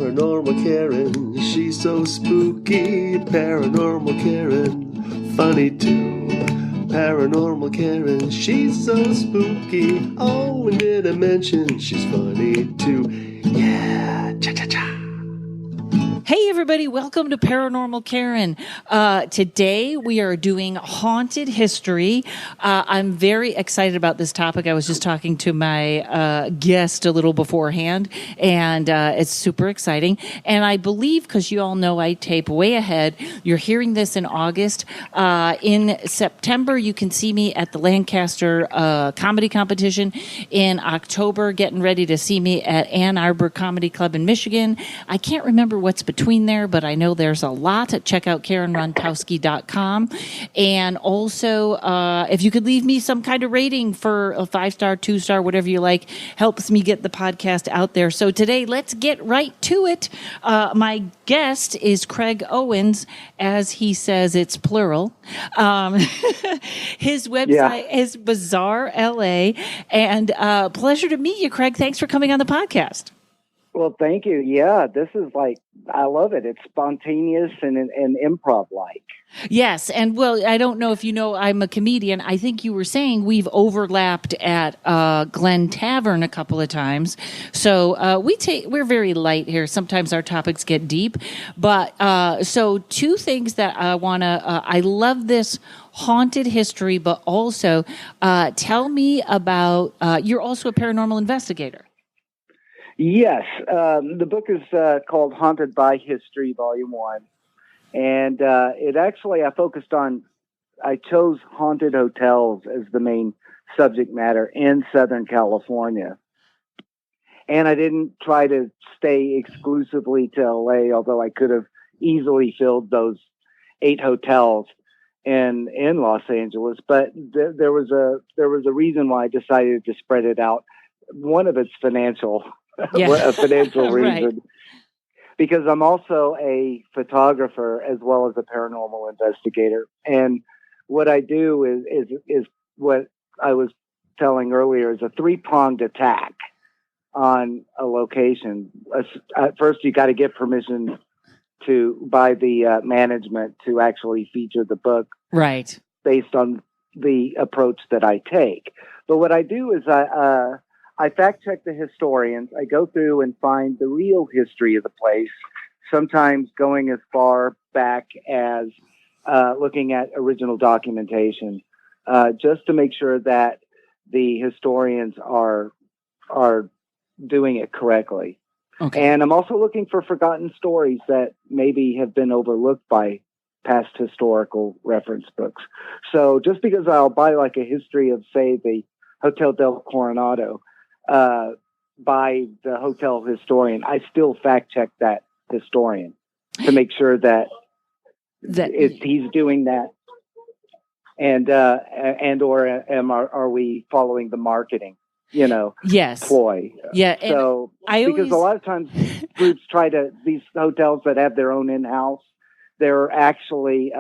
Paranormal Karen, she's so spooky. Paranormal Karen, funny too. Paranormal Karen, she's so spooky. Oh, and did I mention she's funny too? Yeah, cha-cha-cha. Hey everybody, welcome to Paranormal Karen. Today we are doing haunted history. I'm very excited about this topic. I was just talking to my guest a little beforehand, and it's super exciting. And I believe, because you all know I tape way ahead, you're hearing this in August. In September, you can see me at the Lancaster Comedy Competition. In October, getting ready to see me at Ann Arbor Comedy Club in Michigan. I can't remember what's between there, but I know there's a lot. Check out karenrontowski.com. And also, if you could leave me some kind of rating for a 5-star, 2-star, whatever you like, helps me get the podcast out there. So today, let's get right to it. My guest is Craig Owens. As he says, it's plural. His website is Bizarre LA. And pleasure to meet you, Craig. Thanks for coming on the podcast. Well, thank you. Yeah, this is I love it. It's spontaneous and improv-like. Yes. And well, I don't know if you know, I'm a comedian. I think you were saying we've overlapped at Glen Tavern a couple of times. So we're very light here. Sometimes our topics get deep. But so two things that I want to, I love this haunted history, but also tell me about, you're also a paranormal investigator. Yes, the book is called Haunted by History, Volume 1. And it actually, I chose haunted hotels as the main subject matter in Southern California. And I didn't try to stay exclusively to LA, although I could have easily filled those 8 hotels in Los Angeles. But there was a reason why I decided to spread it out. One of it's financial. A financial reason, right. Because I'm also a photographer as well as a paranormal investigator. And what I do is what I was telling earlier is a 3-pronged attack on a location. At first, you got to get permission by the management to actually feature the book, right? Based on the approach that I take. But what I do is I fact check the historians. I go through and find the real history of the place, sometimes going as far back as looking at original documentation, just to make sure that the historians are doing it correctly. Okay. And I'm also looking for forgotten stories that maybe have been overlooked by past historical reference books. So just because I'll buy like a history of, say, the Hotel del Coronado, by the hotel historian, I still fact check that historian to make sure that he's doing that, and or are we following the marketing, ploy? Yeah. So because a lot of times groups these hotels that have their own in-house, they're actually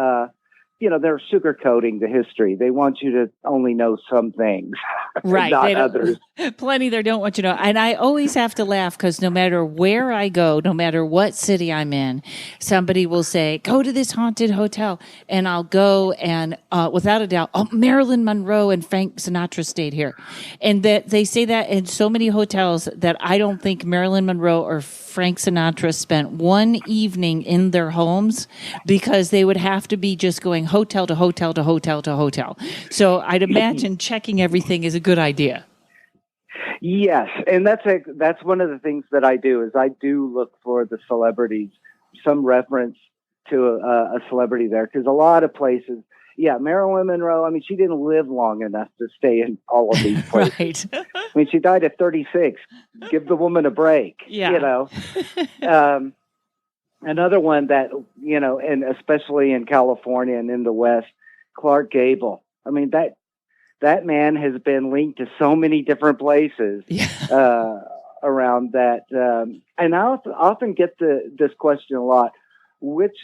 they're sugarcoating the history. They want you to only know some things, right? Not others. Plenty they don't want you to know. And I always have to laugh because no matter where I go, no matter what city I'm in, somebody will say, go to this haunted hotel. And I'll go and without a doubt, Marilyn Monroe and Frank Sinatra stayed here. And that they say that in so many hotels that I don't think Marilyn Monroe or Frank Sinatra spent one evening in their homes, because they would have to be just going hotel to hotel to hotel to hotel. So I'd imagine checking everything is a good idea. Yes, and that's one of the things that I do is I do look for the celebrities, some reference to a celebrity there, because a lot of places, Marilyn Monroe, I mean, she didn't live long enough to stay in all of these places. Right. I mean, she died at 36. Give the woman a break, Another one that, and especially in California and in the West, Clark Gable. I mean, that man has been linked to so many different places around that. And I often get this question a lot, which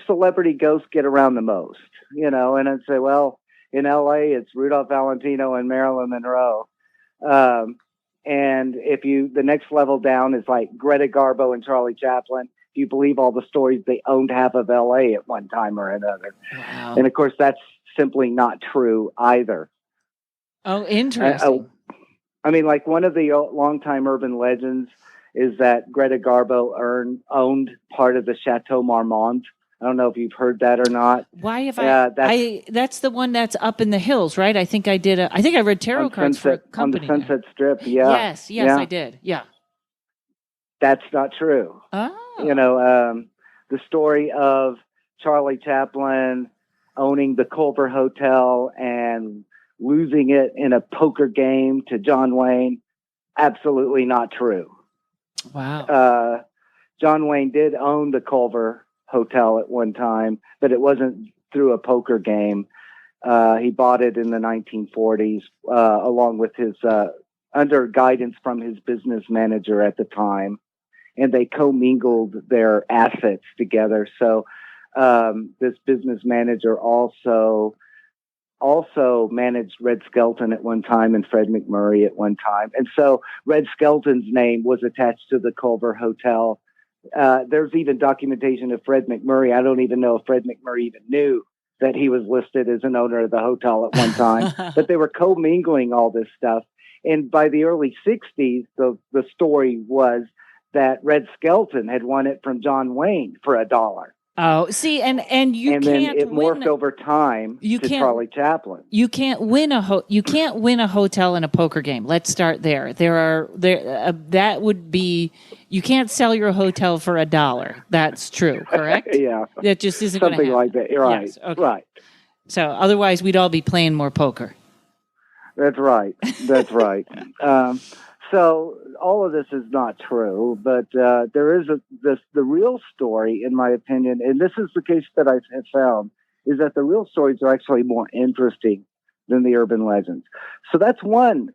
celebrity ghosts get around the most, and I'd say, well, in LA, it's Rudolph Valentino and Marilyn Monroe. And the next level down is like Greta Garbo and Charlie Chaplin. If you believe all the stories, they owned half of LA at one time or another. Wow. And of course, that's simply not true either. Oh, interesting. I mean, like one of the longtime urban legends is that Greta Garbo owned part of the Chateau Marmont. I don't know if you've heard that or not. Why have that's the one that's up in the hills, right? I think I read tarot cards for a company on the Sunset Strip. Yeah. Yes, yeah. I did. Yeah. That's not true. Oh. The story of Charlie Chaplin owning the Culver Hotel and losing it in a poker game to John Wayne, absolutely not true. Wow. John Wayne did own the Culver Hotel at one time, but it wasn't through a poker game. He bought it in the 1940s, along with his, under guidance from his business manager at the time. And they commingled their assets together. So, this business manager also managed Red Skelton at one time and Fred McMurray at one time. And so Red Skelton's name was attached to the Culver Hotel. There's even documentation of Fred McMurray. I don't even know if Fred McMurray even knew that he was listed as an owner of the hotel at one time, but they were commingling all this stuff. And by the early 60s, the story was that Red Skelton had won it from John Wayne for $1. Oh, see, and then it morphed over time to Charlie Chaplin. You can't win a hotel in a poker game. Let's start there. That would be, you can't sell your hotel for $1. That's true, correct? Yeah, that just isn't going to happen. Something like that. Right. Yes, okay. Right. So otherwise, we'd all be playing more poker. That's right. That's right. So all of this is not true, but there is the real story, in my opinion, and this is the case that I have found, is that the real stories are actually more interesting than the urban legends. So that's one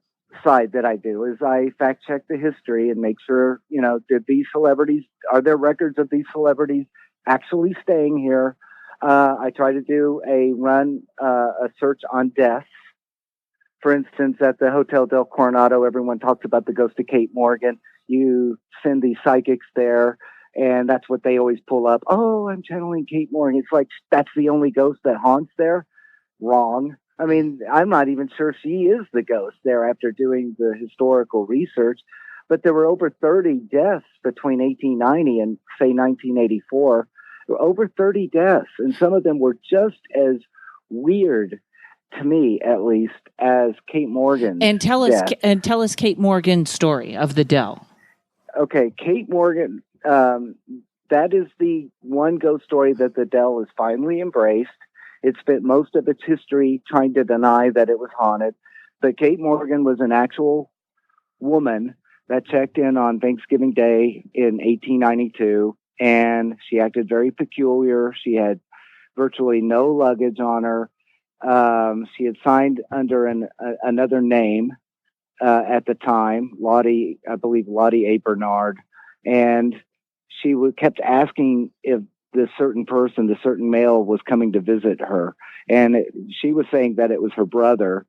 side that I do, is I fact check the history and make sure, are there records of these celebrities actually staying here? I try to do a search on deaths. For instance, at the Hotel del Coronado, everyone talks about the ghost of Kate Morgan. You send these psychics there, and that's what they always pull up. Oh, I'm channeling Kate Morgan. It's like, that's the only ghost that haunts there? Wrong. I mean, I'm not even sure she is the ghost there after doing the historical research. But there were over 30 deaths between 1890 and, say, 1984. There were over 30 deaths, and some of them were just as weird, to me at least, as Kate Morgan. And tell us Kate Morgan's story of the Dell. Okay, Kate Morgan, that is the one ghost story that the Dell has finally embraced. It spent most of its history trying to deny that it was haunted. But Kate Morgan was an actual woman that checked in on Thanksgiving Day in 1892, and she acted very peculiar. She had virtually no luggage on her. She had signed under another name at the time, Lottie A. Bernard, and she kept asking if the certain male was coming to visit her, and she was saying that it was her brother,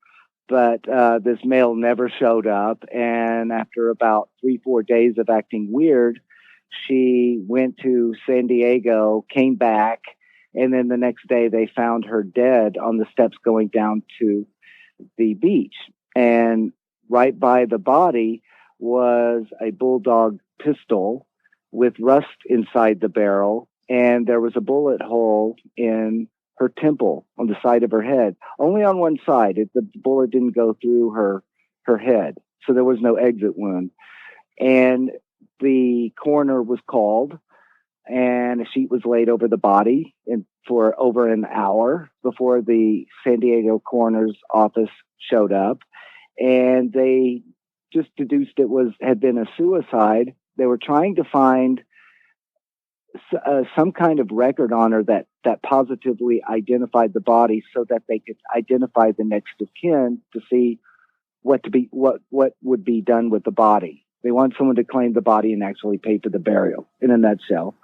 but this male never showed up. And after about 3-4 days of acting weird, she went to San Diego, came back. And then the next day they found her dead on the steps going down to the beach. And right by the body was a bulldog pistol with rust inside the barrel. And there was a bullet hole in her temple on the side of her head, only on one side. The bullet didn't go through her head. So there was no exit wound. And the coroner was called, and a sheet was laid over the body for over an hour before the San Diego coroner's office showed up. And they just deduced had been a suicide. They were trying to find some kind of record on her that positively identified the body, so that they could identify the next of kin to see what would be done with the body. They want someone to claim the body and actually pay for the burial, in a nutshell.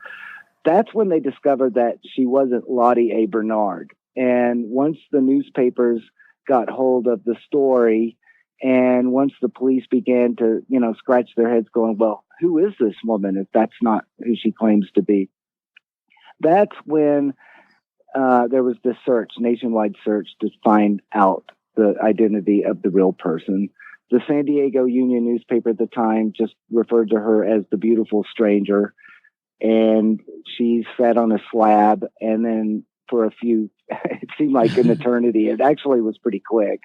That's when they discovered that she wasn't Lottie A. Bernard. And once the newspapers got hold of the story And once the police began to, scratch their heads going, well, who is this woman if that's not who she claims to be? That's when there was this nationwide search to find out the identity of the real person. The San Diego Union newspaper at the time just referred to her as the beautiful stranger. And she sat on a slab, and then for it seemed like an eternity. It actually was pretty quick.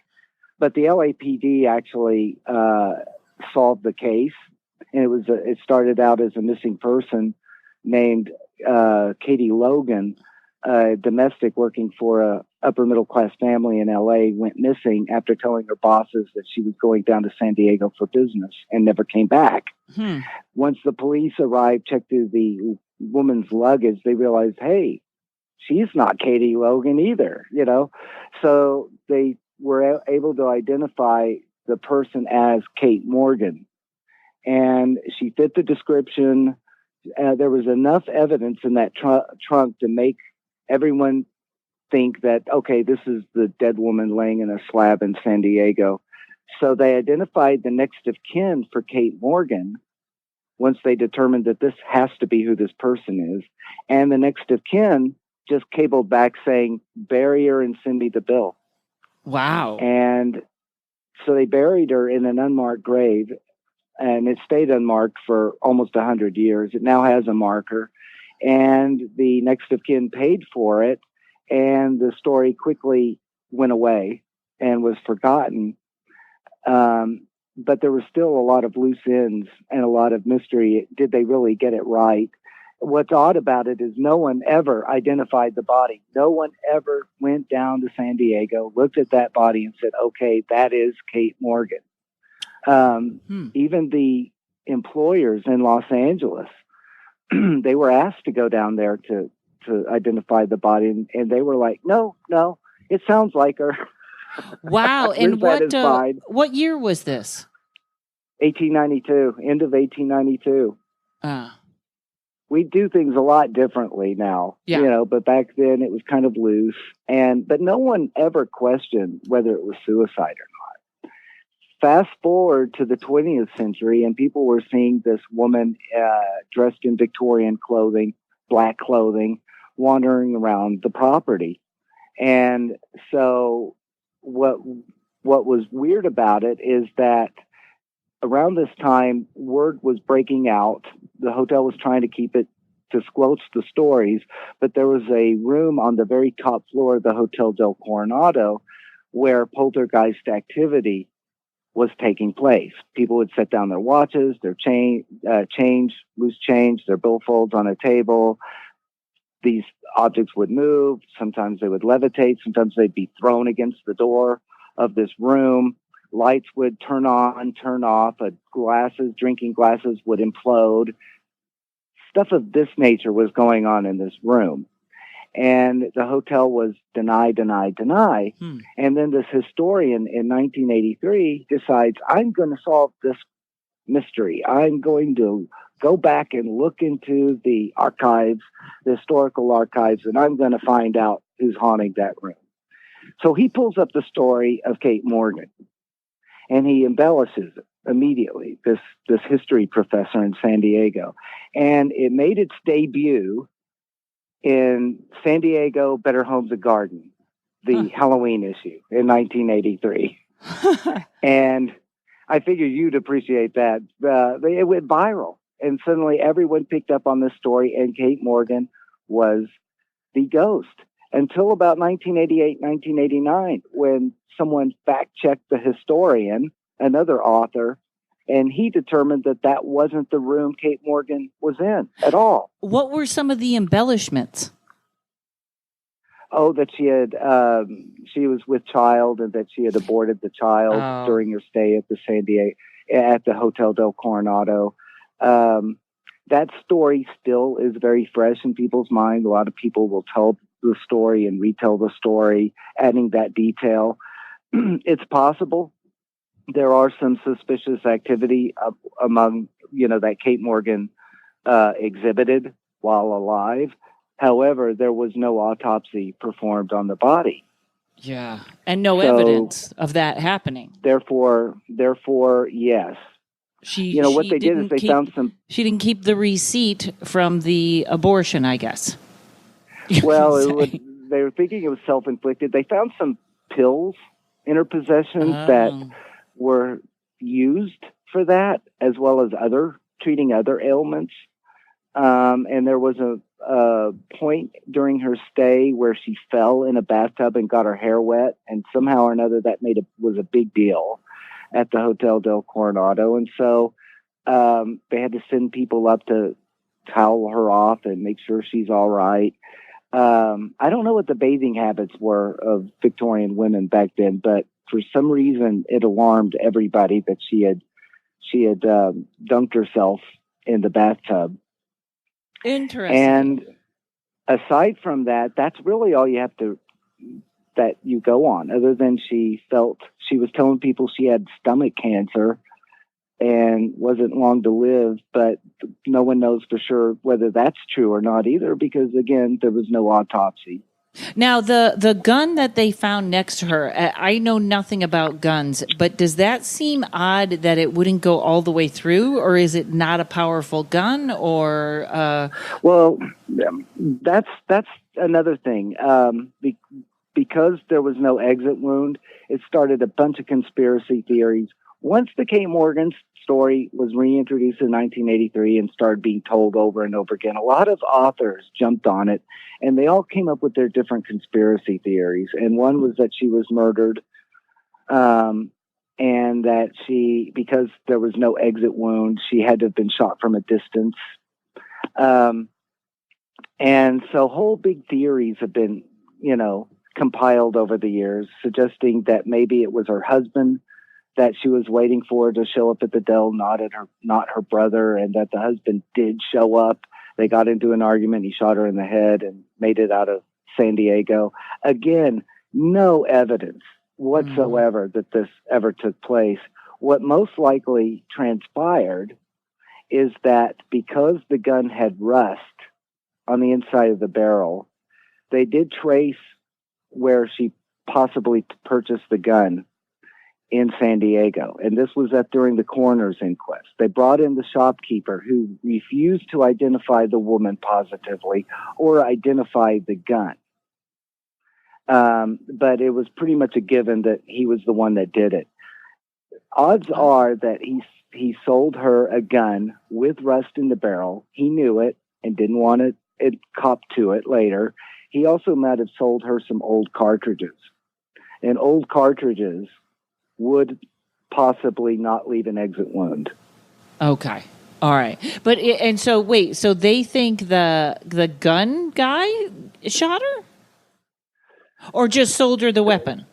But the LAPD actually solved the case, and it started out as a missing person named Katie Logan, a domestic working for a upper middle class family in LA, went missing after telling her bosses that she was going down to San Diego for business and never came back. Once the police arrived, checked through the woman's luggage, they realized, hey, she's not Katie Logan either, So they were able to identify the person as Kate Morgan. And she fit the description. There was enough evidence in that trunk to make everyone think that, okay, this is the dead woman laying in a slab in San Diego. So they identified the next of kin for Kate Morgan once they determined that this has to be who this person is. And the next of kin just cabled back saying, bury her and send me the bill. Wow. And so they buried her in an unmarked grave, and it stayed unmarked for almost 100 years. It now has a marker, and the next of kin paid for it, and the story quickly went away and was forgotten. But there was still a lot of loose ends and a lot of mystery. Did they really get it right? What's odd about it is no one ever identified the body. No one ever went down to San Diego, looked at that body and said, okay, that is Kate Morgan. Even the employers in Los Angeles, they were asked to go down there to identify the body. And they were like, no, it sounds like her. Wow. And what year was this? 1892, end of 1892. We do things a lot differently now, but back then it was kind of loose. But no one ever questioned whether it was suicide or not. Fast forward to the 20th century, and people were seeing this woman dressed in Victorian clothing, black clothing, wandering around the property. And so what was weird about it is that around this time, word was breaking out. The hotel was trying to keep it to squelch the stories, but there was a room on the very top floor of the Hotel del Coronado where poltergeist activity was taking place. People would set down their watches, their loose change, their billfolds on a table. These objects would move. Sometimes they would levitate. Sometimes they'd be thrown against the of this room. Lights would turn on, turn off. Drinking glasses would implode. Stuff of this nature was going on in this room. And the hotel was deny. And then this historian in 1983 decides, I'm going to solve this mystery. I'm going to go back and look into the archives, the historical archives, and I'm going to find out who's haunting that room. So he pulls up the story of Kate Morgan, and he embellishes it immediately, this history professor in San Diego. And it made its debut in San Diego Better Homes and Garden, the Halloween issue in 1983. And I figured you'd appreciate that. It went viral, and suddenly everyone picked up on this story, and Kate Morgan was the ghost. Until about 1988, 1989, when someone fact-checked the historian, another author, and he determined that wasn't the room Kate Morgan was in at all. What were some of the embellishments? Oh, that she was with child, and that she had aborted the child during her stay at the Hotel del Coronado. That story still is very fresh in people's mind. A lot of people will tell the story and retell the story, adding that detail. It's possible there are some suspicious activity among, that Kate Morgan exhibited while alive. However, there was no autopsy performed on the body. Yeah. And no So, evidence of that happening. Therefore, yes. She What they did is they found some. She didn't keep the receipt from the abortion, I guess. Well, they were thinking it was self-inflicted. They found some pills in her possession that were used for that, as well as treating other ailments. And there was a point during her stay where she fell in a bathtub and got her hair wet, and somehow or another that was a big deal at the Hotel del Coronado. And so they had to send people up to towel her off and make sure she's all right. I don't know what the bathing habits were of Victorian women back then, but for some reason it alarmed everybody that she had dunked herself in the bathtub. Interesting. And aside from that, that's really all that you go on, other than she was telling people she had stomach cancer and wasn't long to live, but no one knows for sure whether that's true or not either, because again, there was no autopsy. Now, the gun that they found next to her, I know nothing about guns, but does that seem odd that it wouldn't go all the way through, or is it not a powerful gun, or? Well, that's another thing. Because there was no exit wound, it started a bunch of conspiracy theories. Once the Kate Morgan story was reintroduced in 1983 and started being told over and over again, a lot of authors jumped on it, and they all came up with their different conspiracy theories. And one was that she was murdered, and that because there was no exit wound, she had to have been shot from a distance. And so whole big theories have been, compiled over the years, suggesting that maybe it was her husband that she was waiting for to show up at the Dell, not her brother, and that the husband did show up. They got into an argument. He shot her in the head and made it out of San Diego. Again, no evidence whatsoever that this ever took place. What most likely transpired is that because the gun had rust on the inside of the barrel, they did trace where she possibly purchased the gun in San Diego. And this was during the coroner's inquest. They brought in the shopkeeper who refused to identify the woman positively or identify the gun. But it was pretty much a given that he was the one that did it. Odds are that he sold her a gun with rust in the barrel. He knew it and didn't want it copped to it later. He also might have sold her some old cartridges. And old cartridges would possibly not leave an exit wound. Okay. All right. But, and so, wait, so they think the gun guy shot her? Or just sold her the weapon?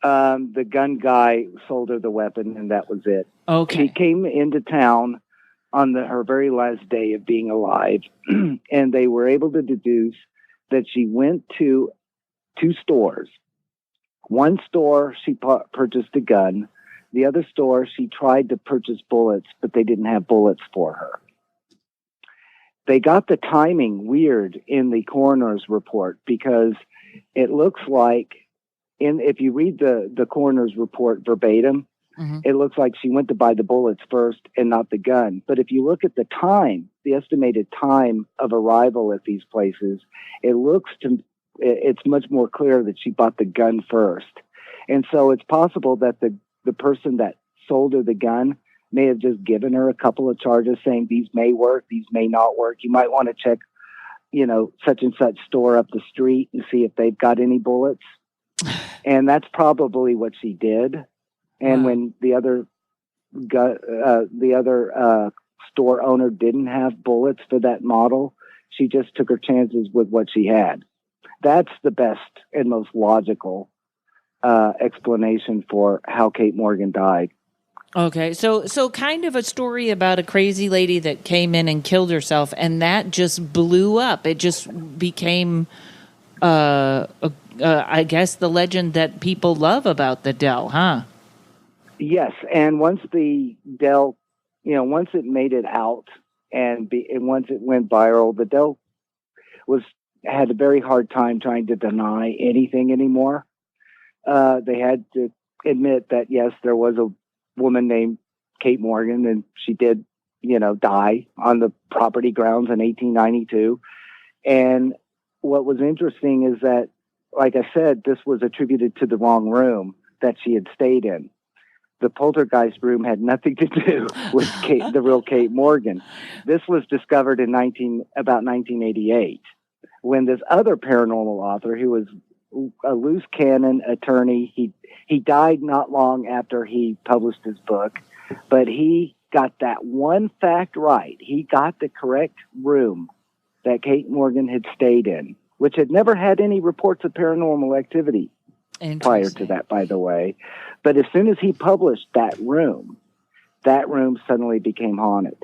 The gun guy sold her the weapon, and that was it. Okay. She came into town on her very last day of being alive, and they were able to deduce that she went to 2 stores. One store, she purchased a gun. The other store, she tried to purchase bullets, but they didn't have bullets for her. They got the timing weird in the coroner's report because it looks like, if you read the coroner's report verbatim, it looks like she went to buy the bullets first and not the gun. But if you look at the time, the estimated time of arrival at these places, it's much more clear that she bought the gun first. And so it's possible that the person that sold her the gun may have just given her a couple of charges saying these may work, these may not work. You might want to check, such and such store up the street and see if they've got any bullets. And that's probably what she did. And when the other store owner didn't have bullets for that model, she just took her chances with what she had. That's the best and most logical explanation for how Kate Morgan died. Okay, so kind of a story about a crazy lady that came in and killed herself, and that just blew up. It just became, I guess, the legend that people love about the Dell, huh? Yes, and once the Dell, once it made it out and once it went viral, the Dell was had a very hard time trying to deny anything anymore. They had to admit that, yes, there was a woman named Kate Morgan, and she did, die on the property grounds in 1892. And what was interesting is that, like I said, this was attributed to the wrong room that she had stayed in. The poltergeist room had nothing to do with the real Kate Morgan. This was discovered in about 1988, when this other paranormal author, who was a loose cannon attorney, he died not long after he published his book, but he got that one fact right. He got the correct room that Kate Morgan had stayed in, which had never had any reports of paranormal activity prior to that, by the way. But as soon as he published that room suddenly became haunted.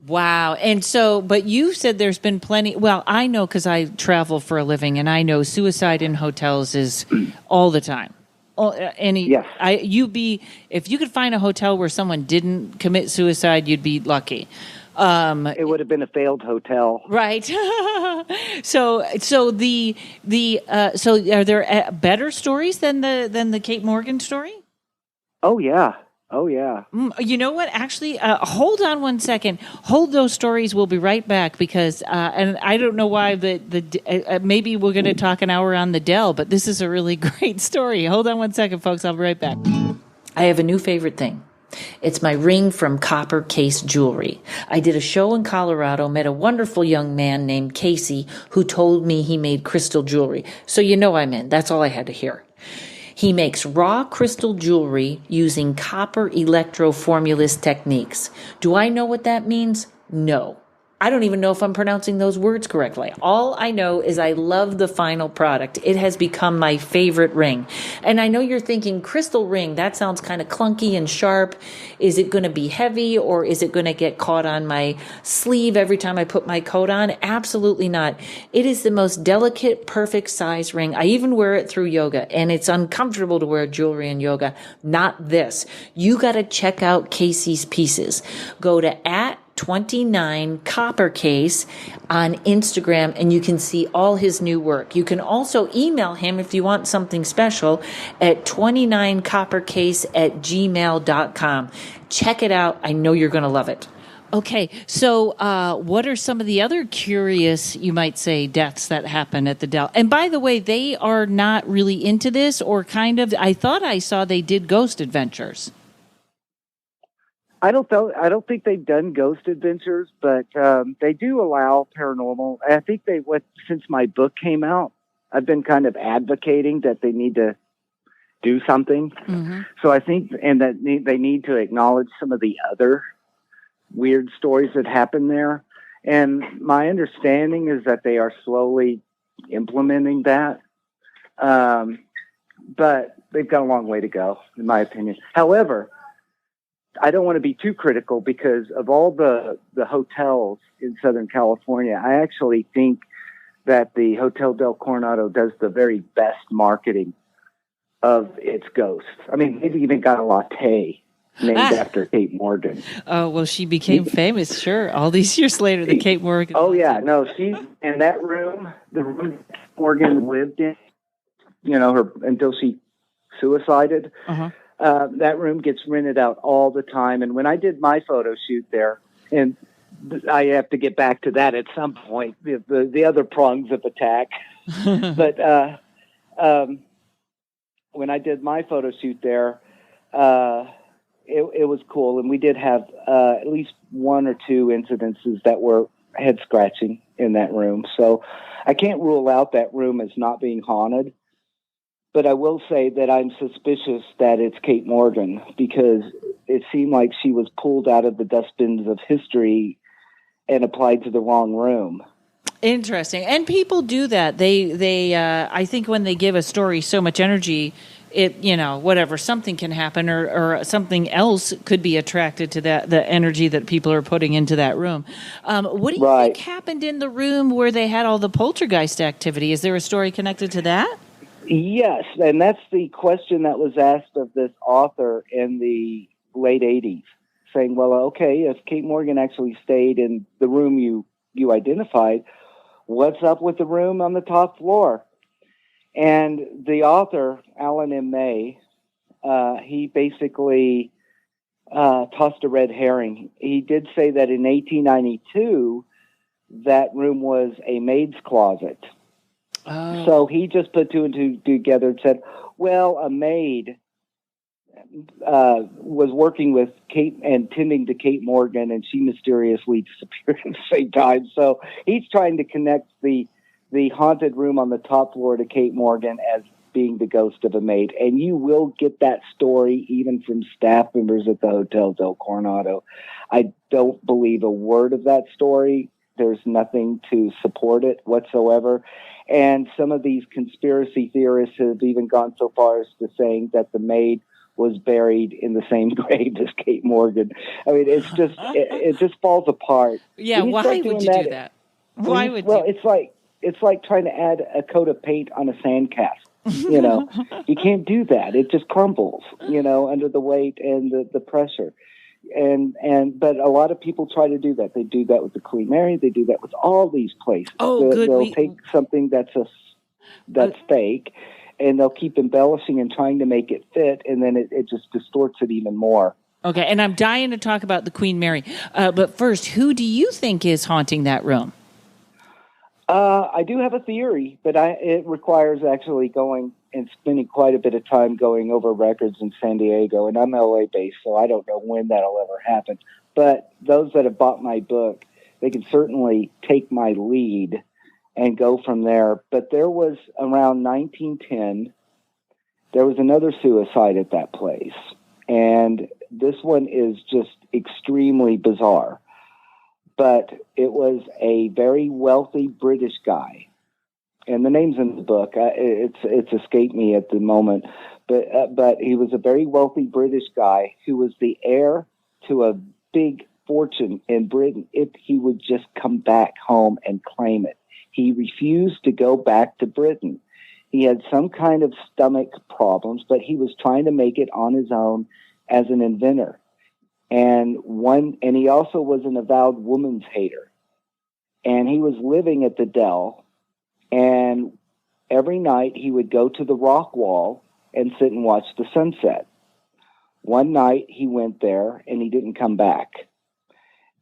Wow. And so, but you said there's been plenty. Well, I know because I travel for a living, and I know suicide in hotels is all the time. Yes. If you could find a hotel where someone didn't commit suicide, you'd be lucky. It would have been a failed hotel, right? So are there better stories than the Kate Morgan story? Oh yeah. You know what? Actually, hold on one second. Hold those stories. We'll be right back because, and I don't know why maybe we're going to talk an hour on the Dell, but this is a really great story. Hold on one second, folks. I'll be right back. I have a new favorite thing. It's my ring from Copper Case Jewelry. I did a show in Colorado, met a wonderful young man named Casey who told me he made crystal jewelry. So I'm in. That's all I had to hear. He makes raw crystal jewelry using copper electroformulist techniques. Do I know what that means? No. I don't even know if I'm pronouncing those words correctly. All I know is I love the final product. It has become my favorite ring. And I know you're thinking, crystal ring, that sounds kind of clunky and sharp. Is it going to be heavy, or is it going to get caught on my sleeve every time I put my coat on? Absolutely not. It is the most delicate, perfect size ring. I even wear it through yoga, and it's uncomfortable to wear jewelry in yoga. Not this. You got to check out Casey's pieces. Go to @29 Copper Case on Instagram, and you can see all his new work. You can also email him if you want something special at 29coppercase@gmail.com. Check it out. I know you're going to love it. Okay, so what are some of the other curious, you might say, deaths that happen at the Dell? And by the way, they are not really into this, or kind of. I thought I saw they did ghost adventures. I don't think they've done ghost adventures, but they do allow paranormal. I think since my book came out, I've been kind of advocating that they need to do something. Mm-hmm. So I think, and that they need to acknowledge some of the other weird stories that happen there. And my understanding is that they are slowly implementing that. But they've got a long way to go, in my opinion. However, I don't want to be too critical because of all the hotels in Southern California. I actually think that the Hotel Del Coronado does the very best marketing of its ghosts. I mean, they've even got a latte named after Kate Morgan. Oh, well, she became famous, sure. All these years later, the Kate Morgan. Oh, yeah. No, she's in that room, the room Morgan lived in, until she suicided. Uh-huh. That room gets rented out all the time. And when I did my photo shoot there, and I have to get back to that at some point, the other prongs of attack. But when I did my photo shoot there, it was cool. And we did have at least one or two incidences that were head scratching in that room. So I can't rule out that room as not being haunted. But I will say that I'm suspicious that it's Kate Morgan because it seemed like she was pulled out of the dustbins of history and applied to the wrong room. Interesting. And people do that. They I think when they give a story so much energy, whatever, something can happen or something else could be attracted to the energy that people are putting into that room. What do you think happened in the room where they had all the poltergeist activity? Is there a story connected to that? Yes, and that's the question that was asked of this author in the late 80s, saying, well, okay, if Kate Morgan actually stayed in the room you identified, what's up with the room on the top floor? And the author, Alan M. May, he basically tossed a red herring. He did say that in 1892, that room was a maid's closet. Oh. So he just put two and two together and said, well, a maid was working with Kate and tending to Kate Morgan, and she mysteriously disappeared at the same time. So he's trying to connect the haunted room on the top floor to Kate Morgan as being the ghost of a maid. And you will get that story even from staff members at the Hotel Del Coronado. I don't believe a word of that story. There's nothing to support it whatsoever. And some of these conspiracy theorists have even gone so far as to saying that the maid was buried in the same grave as Kate Morgan. I mean, it's just, it just falls apart. Yeah, why would you do that? Why would you? Well, it's like trying to add a coat of paint on a sandcastle. You know, you can't do that. It just crumbles, you know, under the weight and the pressure. But a lot of people try to do that. They do that with the Queen Mary. They do that with all these places. Oh, good. They'll take something that's fake, and they'll keep embellishing and trying to make it fit, and then it just distorts it even more. Okay, and I'm dying to talk about the Queen Mary. But first, who do you think is haunting that room? I do have a theory, but it requires actually going and spending quite a bit of time going over records in San Diego, and I'm LA based, so I don't know when that'll ever happen. But those that have bought my book, they can certainly take my lead and go from there. But there was around 1910, there was another suicide at that place, and this one is just extremely bizarre. But it was a very wealthy British guy, and the name's in the book. It's escaped me at the moment, but he was a very wealthy British guy who was the heir to a big fortune in Britain if he would just come back home and claim it. He refused to go back to Britain. He had some kind of stomach problems, but he was trying to make it on his own as an inventor. And he also was an avowed woman's hater. And he was living at the Dell, and every night he would go to the rock wall and sit and watch the sunset. One night he went there and he didn't come back.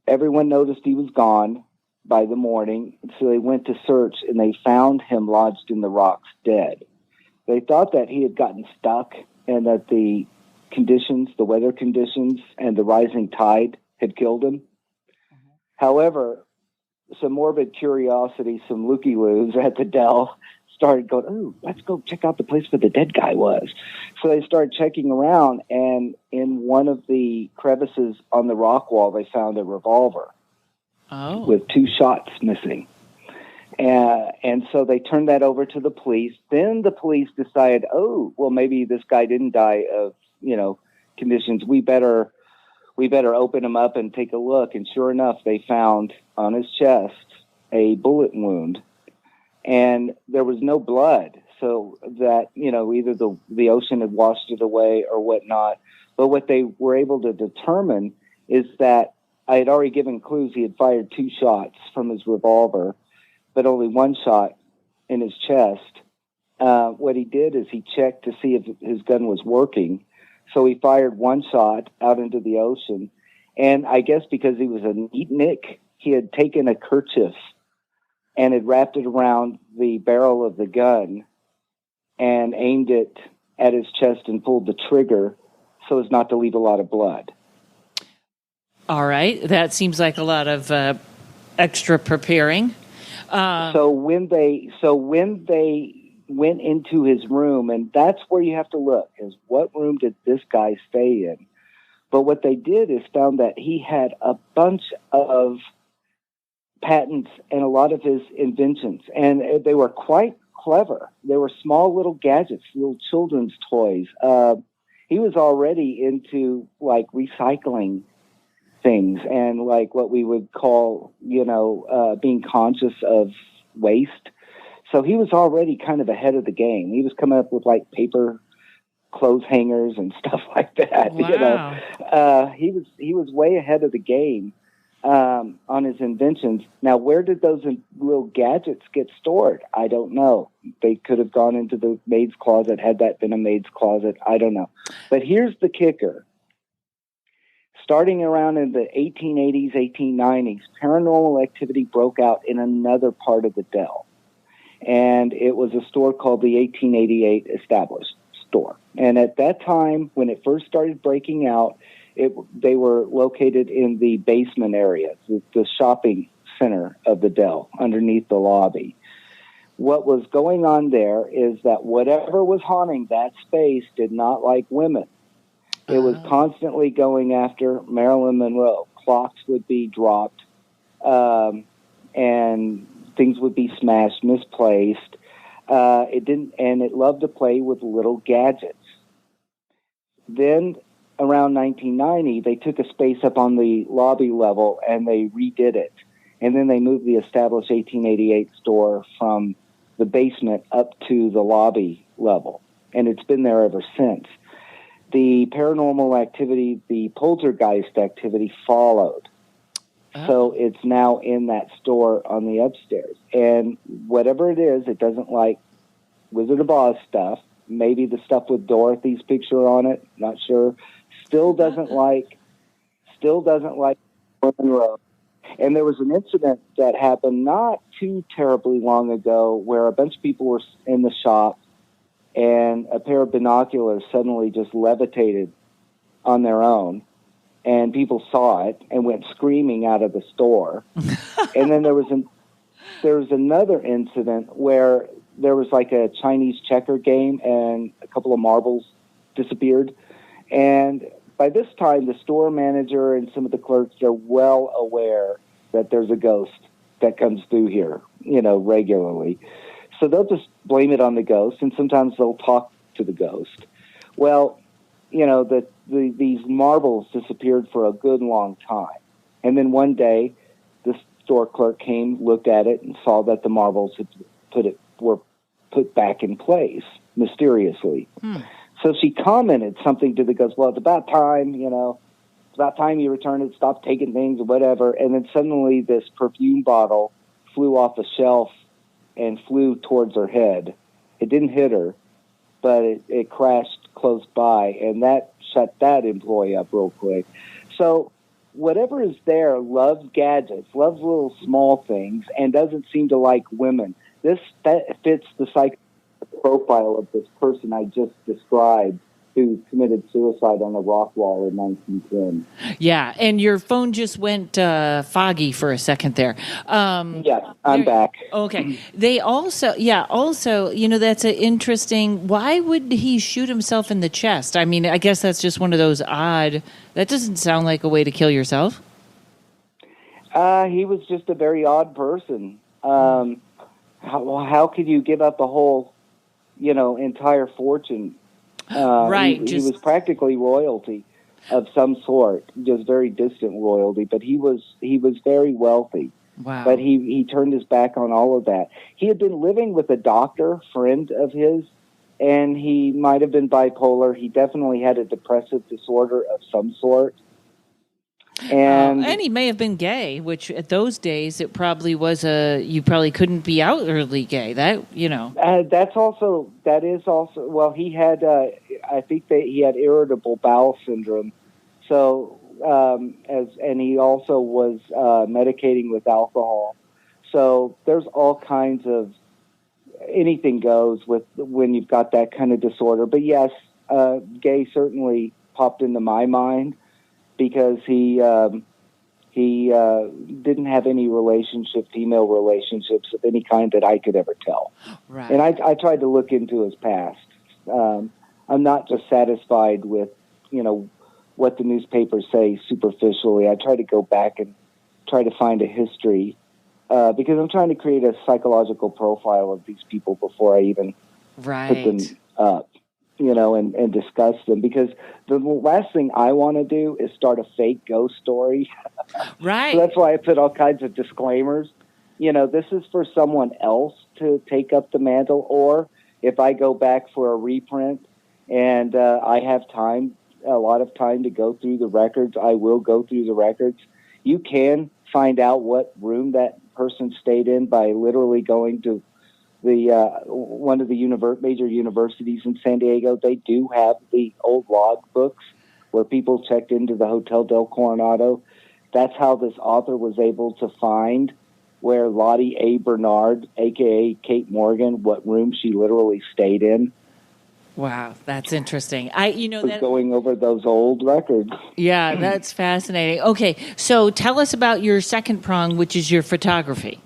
Everyone noticed he was gone by the morning, so they went to search, and they found him lodged in the rocks dead. They thought that he had gotten stuck and that the weather conditions, and the rising tide had killed him. Mm-hmm. However, some morbid curiosity, some looky-loos at the Dell started going, oh, let's go check out the place where the dead guy was. So they started checking around, and in one of the crevices on the rock wall, they found a revolver with 2 shots missing. And so they turned that over to the police. Then the police decided, oh, well, maybe this guy didn't die of, conditions. We better open him up and take a look. And sure enough, they found on his chest a bullet wound, and there was no blood. So that, either the ocean had washed it away or whatnot. But what they were able to determine is that I had already given clues. He had fired 2 shots from his revolver, but only 1 shot in his chest. What he did is he checked to see if his gun was working. So he fired 1 shot out into the ocean. And I guess because he was a neatnik, he had taken a kerchief and had wrapped it around the barrel of the gun and aimed it at his chest and pulled the trigger so as not to leave a lot of blood. All right. That seems like a lot of extra preparing. So when they went into his room, and that's where you have to look, is what room did this guy stay in? But what they did is found that he had a bunch of patents and a lot of his inventions, and they were quite clever. They were small little gadgets, little children's toys. He was already into like recycling things and like what we would call, being conscious of waste. So he was already kind of ahead of the game. He was coming up with like paper clothes hangers and stuff like that. Wow. He was way ahead of the game on on his inventions. Now, where did those little gadgets get stored? I don't know. They could have gone into the maid's closet, had that been a maid's closet. I don't know. But here's the kicker. Starting around in the 1880s, 1890s, paranormal activity broke out in another part of the Dell. And it was a store called the 1888 Established Store. And at that time, when it first started breaking out, they were located in the basement area, the shopping center of the Dell, underneath the lobby. What was going on there is that whatever was haunting that space did not like women. It was constantly going after Marilyn Monroe. Clocks would be dropped, and things would be smashed, misplaced. It loved to play with little gadgets. Then, around 1990, they took a space up on the lobby level and they redid it. And then they moved the established 1888 store from the basement up to the lobby level. And it's been there ever since. The paranormal activity, the poltergeist activity followed. So it's now in that store on the upstairs. And whatever it is, it doesn't like Wizard of Oz stuff. Maybe the stuff with Dorothy's picture on it, not sure. Still doesn't like Monroe. And there was an incident that happened not too terribly long ago where a bunch of people were in the shop and a pair of binoculars suddenly just levitated on their own, and people saw it and went screaming out of the store. And then there was another incident where there was like a Chinese checker game and a couple of marbles disappeared. And by this time, the store manager and some of the clerks are well aware that there's a ghost that comes through here, regularly. So they'll just blame it on the ghost, and sometimes they'll talk to the ghost. Well, these marbles disappeared for a good long time. And then one day, the store clerk came, looked at it, and saw that the marbles were put back in place mysteriously. So she commented something to the ghost, well, it's about time, it's about time you return it, stop taking things or whatever. And then suddenly this perfume bottle flew off the shelf and flew towards her head. It didn't hit her, but it crashed close by, and that shut that employee up real quick. So whatever is there loves gadgets, loves little small things, and doesn't seem to like women. That fits the psych profile of this person I just described, who committed suicide on a rock wall in 1910. Yeah, and your phone just went foggy for a second there. Yeah, I'm back. Okay. They also, that's an interesting, why would he shoot himself in the chest? I mean, I guess that's just one of those odd, that doesn't sound like a way to kill yourself. He was just a very odd person. How could you give up a whole, entire fortune? Right. He was practically royalty of some sort, just very distant royalty, but he was very wealthy. Wow. But he turned his back on all of that. He had been living with a doctor friend of his, and he might have been bipolar. He definitely had a depressive disorder of some sort. And he may have been gay, which at those days it probably was you probably couldn't be outwardly gay. That is also well, he had I think that he had irritable bowel syndrome, so and he also was medicating with alcohol. So there's all kinds of anything goes with when you've got that kind of disorder. But yes, gay certainly popped into my mind, because he didn't have any female relationships of any kind that I could ever tell. Right. And I tried to look into his past. I'm not just satisfied with, what the newspapers say superficially. I try to go back and try to find a history, because I'm trying to create a psychological profile of these people before I even put them up. And discuss them, because the last thing I want to do is start a fake ghost story. Right. So that's why I put all kinds of disclaimers. This is for someone else to take up the mantle, or if I go back for a reprint and I have a lot of time to go through the records, I will go through the records. You can find out what room that person stayed in by literally going to the one of the major universities in San Diego. They do have the old log books where people checked into the Hotel del Coronado. That's how this author was able to find where Lottie A. Bernard, a.k.a. Kate Morgan, what room she literally stayed in. Wow, that's interesting. Going over those old records. Yeah, that's fascinating. Okay, so tell us about your second prong, which is your photography.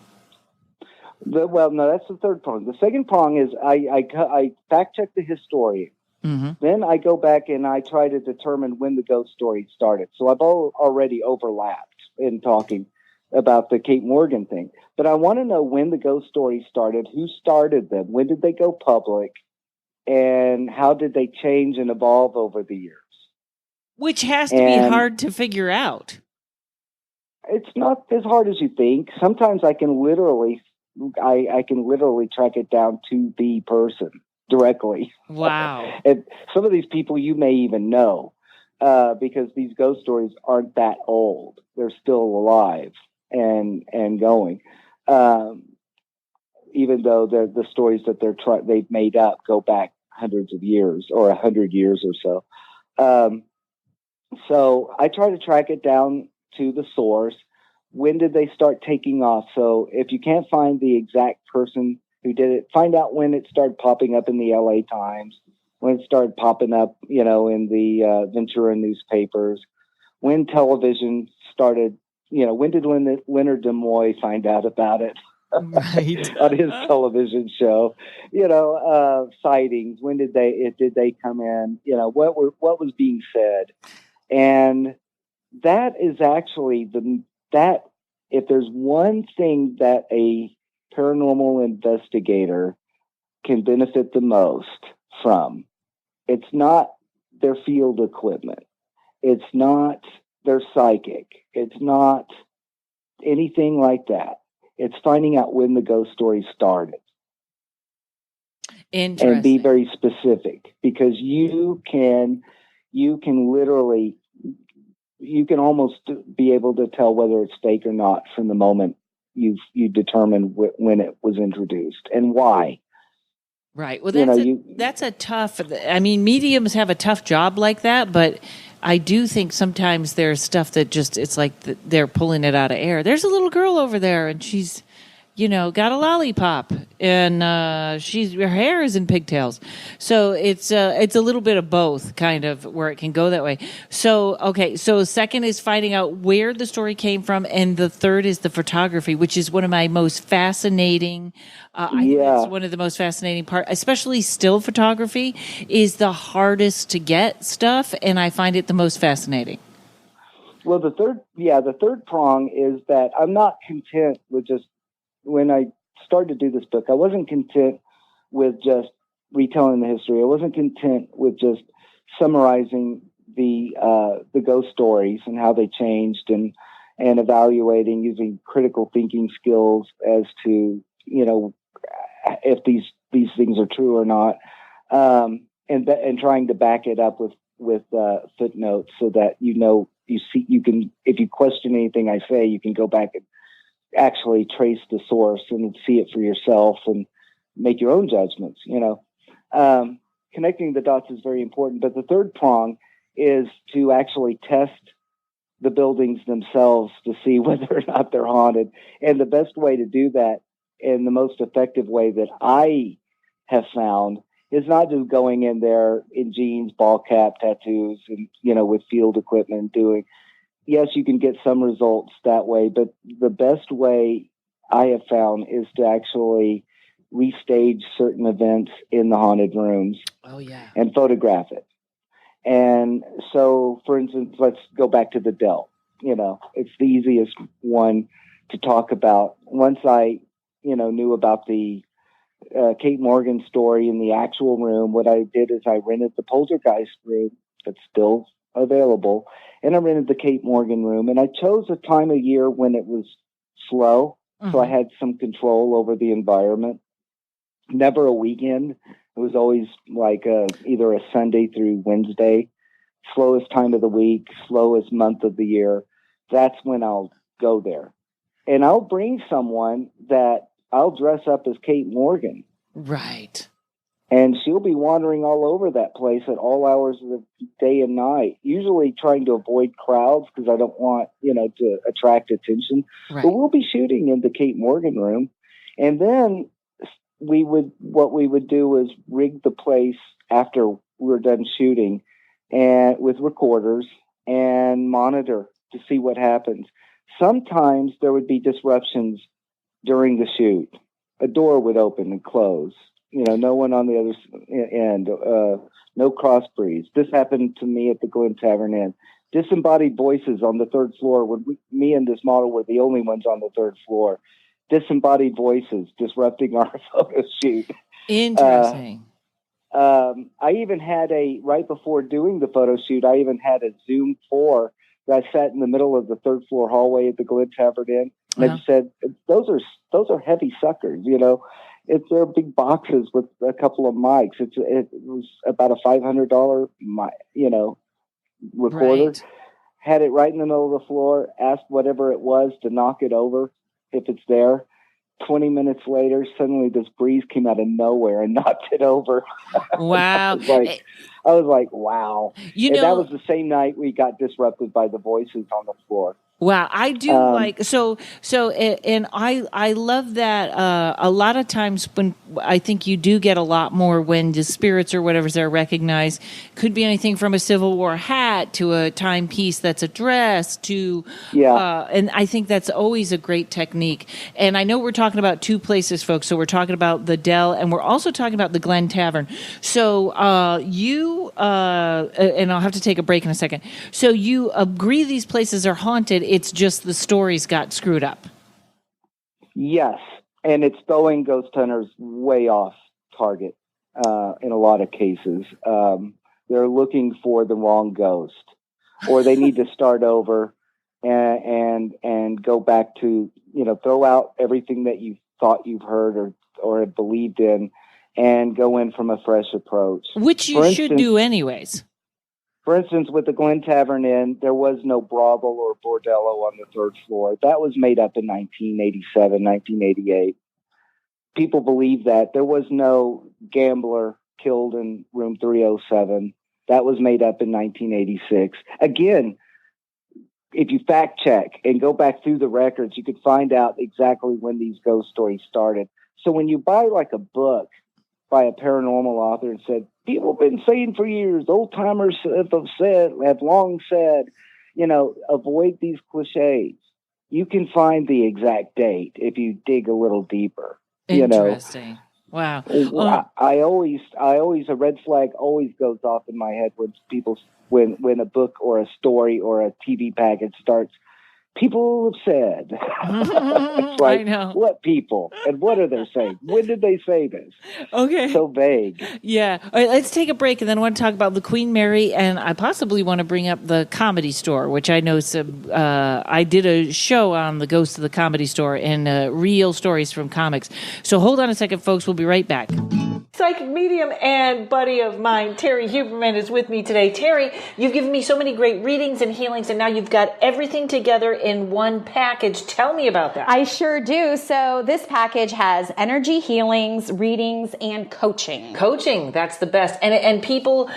No, that's the third prong. The second prong is I fact check the historian. Mm-hmm. Then I go back and I try to determine when the ghost story started. So I've already overlapped in talking about the Kate Morgan thing. But I want to know when the ghost stories started, who started them, when did they go public, and how did they change and evolve over the years? Which has to be hard to figure out. It's not as hard as you think. Sometimes I can literally track it down to the person directly. Wow. And some of these people you may even know, because these ghost stories aren't that old. They're still alive and going. Even though the stories that they've made up go back hundreds of years or 100 years or so. So I try to track it down to the source. When did they start taking off? So if you can't find the exact person who did it, find out when it started popping up in the LA Times, when it started popping up, in the Ventura newspapers, when television started, when did Leonard Nimoy find out about it? Right. On his television show, sightings. When did they come in? What was being said, and that is actually if there's one thing that a paranormal investigator can benefit the most from, it's not their field equipment, it's not their psychic, it's not anything like that. It's finding out when the ghost story started. Interesting. And be very specific, because you can literally, you can almost be able to tell whether it's fake or not from the moment you determine when it was introduced and why. Right. Well, that's a tough, mediums have a tough job like that, but I do think sometimes there's stuff that just, it's like they're pulling it out of air. There's a little girl over there and she's, got a lollipop and her hair is in pigtails. So it's a little bit of both, kind of, where it can go that way. So, okay. So second is finding out where the story came from. And the third is the photography, which is one of my most fascinating, I think that's one of the most fascinating part, especially still photography is the hardest to get stuff. And I find it the most fascinating. Well, the third prong is that I'm not content with just, when I started to do this book, I wasn't content with just retelling the history. I wasn't content with just summarizing the ghost stories and how they changed and evaluating using critical thinking skills as to, if these things are true or not, and trying to back it up with footnotes so that you can, if you question anything I say, you can go back and actually trace the source and see it for yourself and make your own judgments. Connecting the dots is very important, but the third prong is to actually test the buildings themselves to see whether or not they're haunted. And the best way to do that, and the most effective way that I have found, is not just going in there in jeans, ball cap, tattoos, and with field equipment doing. Yes, you can get some results that way, but the best way I have found is to actually restage certain events in the haunted rooms. Oh, yeah. And photograph it. And so, for instance, let's go back to the Dell. It's the easiest one to talk about. Once I, knew about the Kate Morgan story in the actual room, what I did is I rented the Poltergeist room that's still available, and I rented the Kate Morgan room, and I chose a time of year when it was slow, so I had some control over the environment. Never a weekend. It was always like either a Sunday through Wednesday, slowest time of the week, slowest month of the year. That's when I'll go there. and I'll bring someone that I'll dress up as Kate Morgan. Right. And she'll be wandering all over that place at all hours of the day and night, usually trying to avoid crowds because I don't want, to attract attention. Right. But we'll be shooting in the Kate Morgan room. And then what we would do is rig the place after we're done shooting and with recorders and monitor to see what happens. Sometimes there would be disruptions during the shoot. A door would open and close. No one on the other end, no crossbreeds. This happened to me at the Glen Tavern Inn. Disembodied voices on the third floor when me and this model were the only ones on the third floor. Disembodied voices disrupting our photo shoot. Interesting. I even had right before doing the photo shoot, I even had a Zoom 4 that I sat in the middle of the third floor hallway at the Glen Tavern Inn. And I said, those are heavy suckers, They're big boxes with a couple of mics. It was about a $500, recorder. Right. Had it right in the middle of the floor. Asked whatever it was to knock it over if it's there. 20 minutes later, suddenly this breeze came out of nowhere and knocked it over. Wow. I was like, wow. And that was the same night we got disrupted by the voices on the floor. Wow, I do and I love that. A lot of times when I think you do get a lot more when the spirits or whatever's there recognized, could be anything from a Civil War hat to a timepiece that's a dress to, and I think that's always a great technique. And I know we're talking about two places, folks. So we're talking about the Dell and we're also talking about the Glen Tavern. So and I'll have to take a break in a second. So you agree these places are haunted. It's just the stories got screwed up. Yes. And it's throwing ghost hunters way off target in a lot of cases. They're looking for the wrong ghost, or they need to start over and go back to, throw out everything that you thought you've heard or had believed in and go in from a fresh approach. Which you should do anyways. For instance, with the Glen Tavern Inn, there was no brothel or bordello on the third floor. That was made up in 1987, 1988. People believe that. There was no gambler killed in room 307. That was made up in 1986. Again, if you fact check and go back through the records, you could find out exactly when these ghost stories started. So when you buy like a book by a paranormal author and said, people have been saying for years, old timers have long said, avoid these cliches. You can find the exact date if you dig a little deeper. Interesting. Wow. I always a red flag always goes off in my head when a book or a story or a TV package starts. People have said. It's like, I know. What people? And what are they saying? When did they say this? Okay. So vague. Yeah. All right, let's take a break, and then I want to talk about the Queen Mary, and I possibly want to bring up the Comedy Store, which I know I did a show on the Ghost of the Comedy Store and real stories from comics. So hold on a second, folks. We'll be right back. Psychic medium and buddy of mine, Terry Huberman, is with me today. Terry, you've given me so many great readings and healings, and now you've got everything together in one package. Tell me about that. I sure do. So this package has energy healings, readings, and coaching. Coaching, that's the best. And people,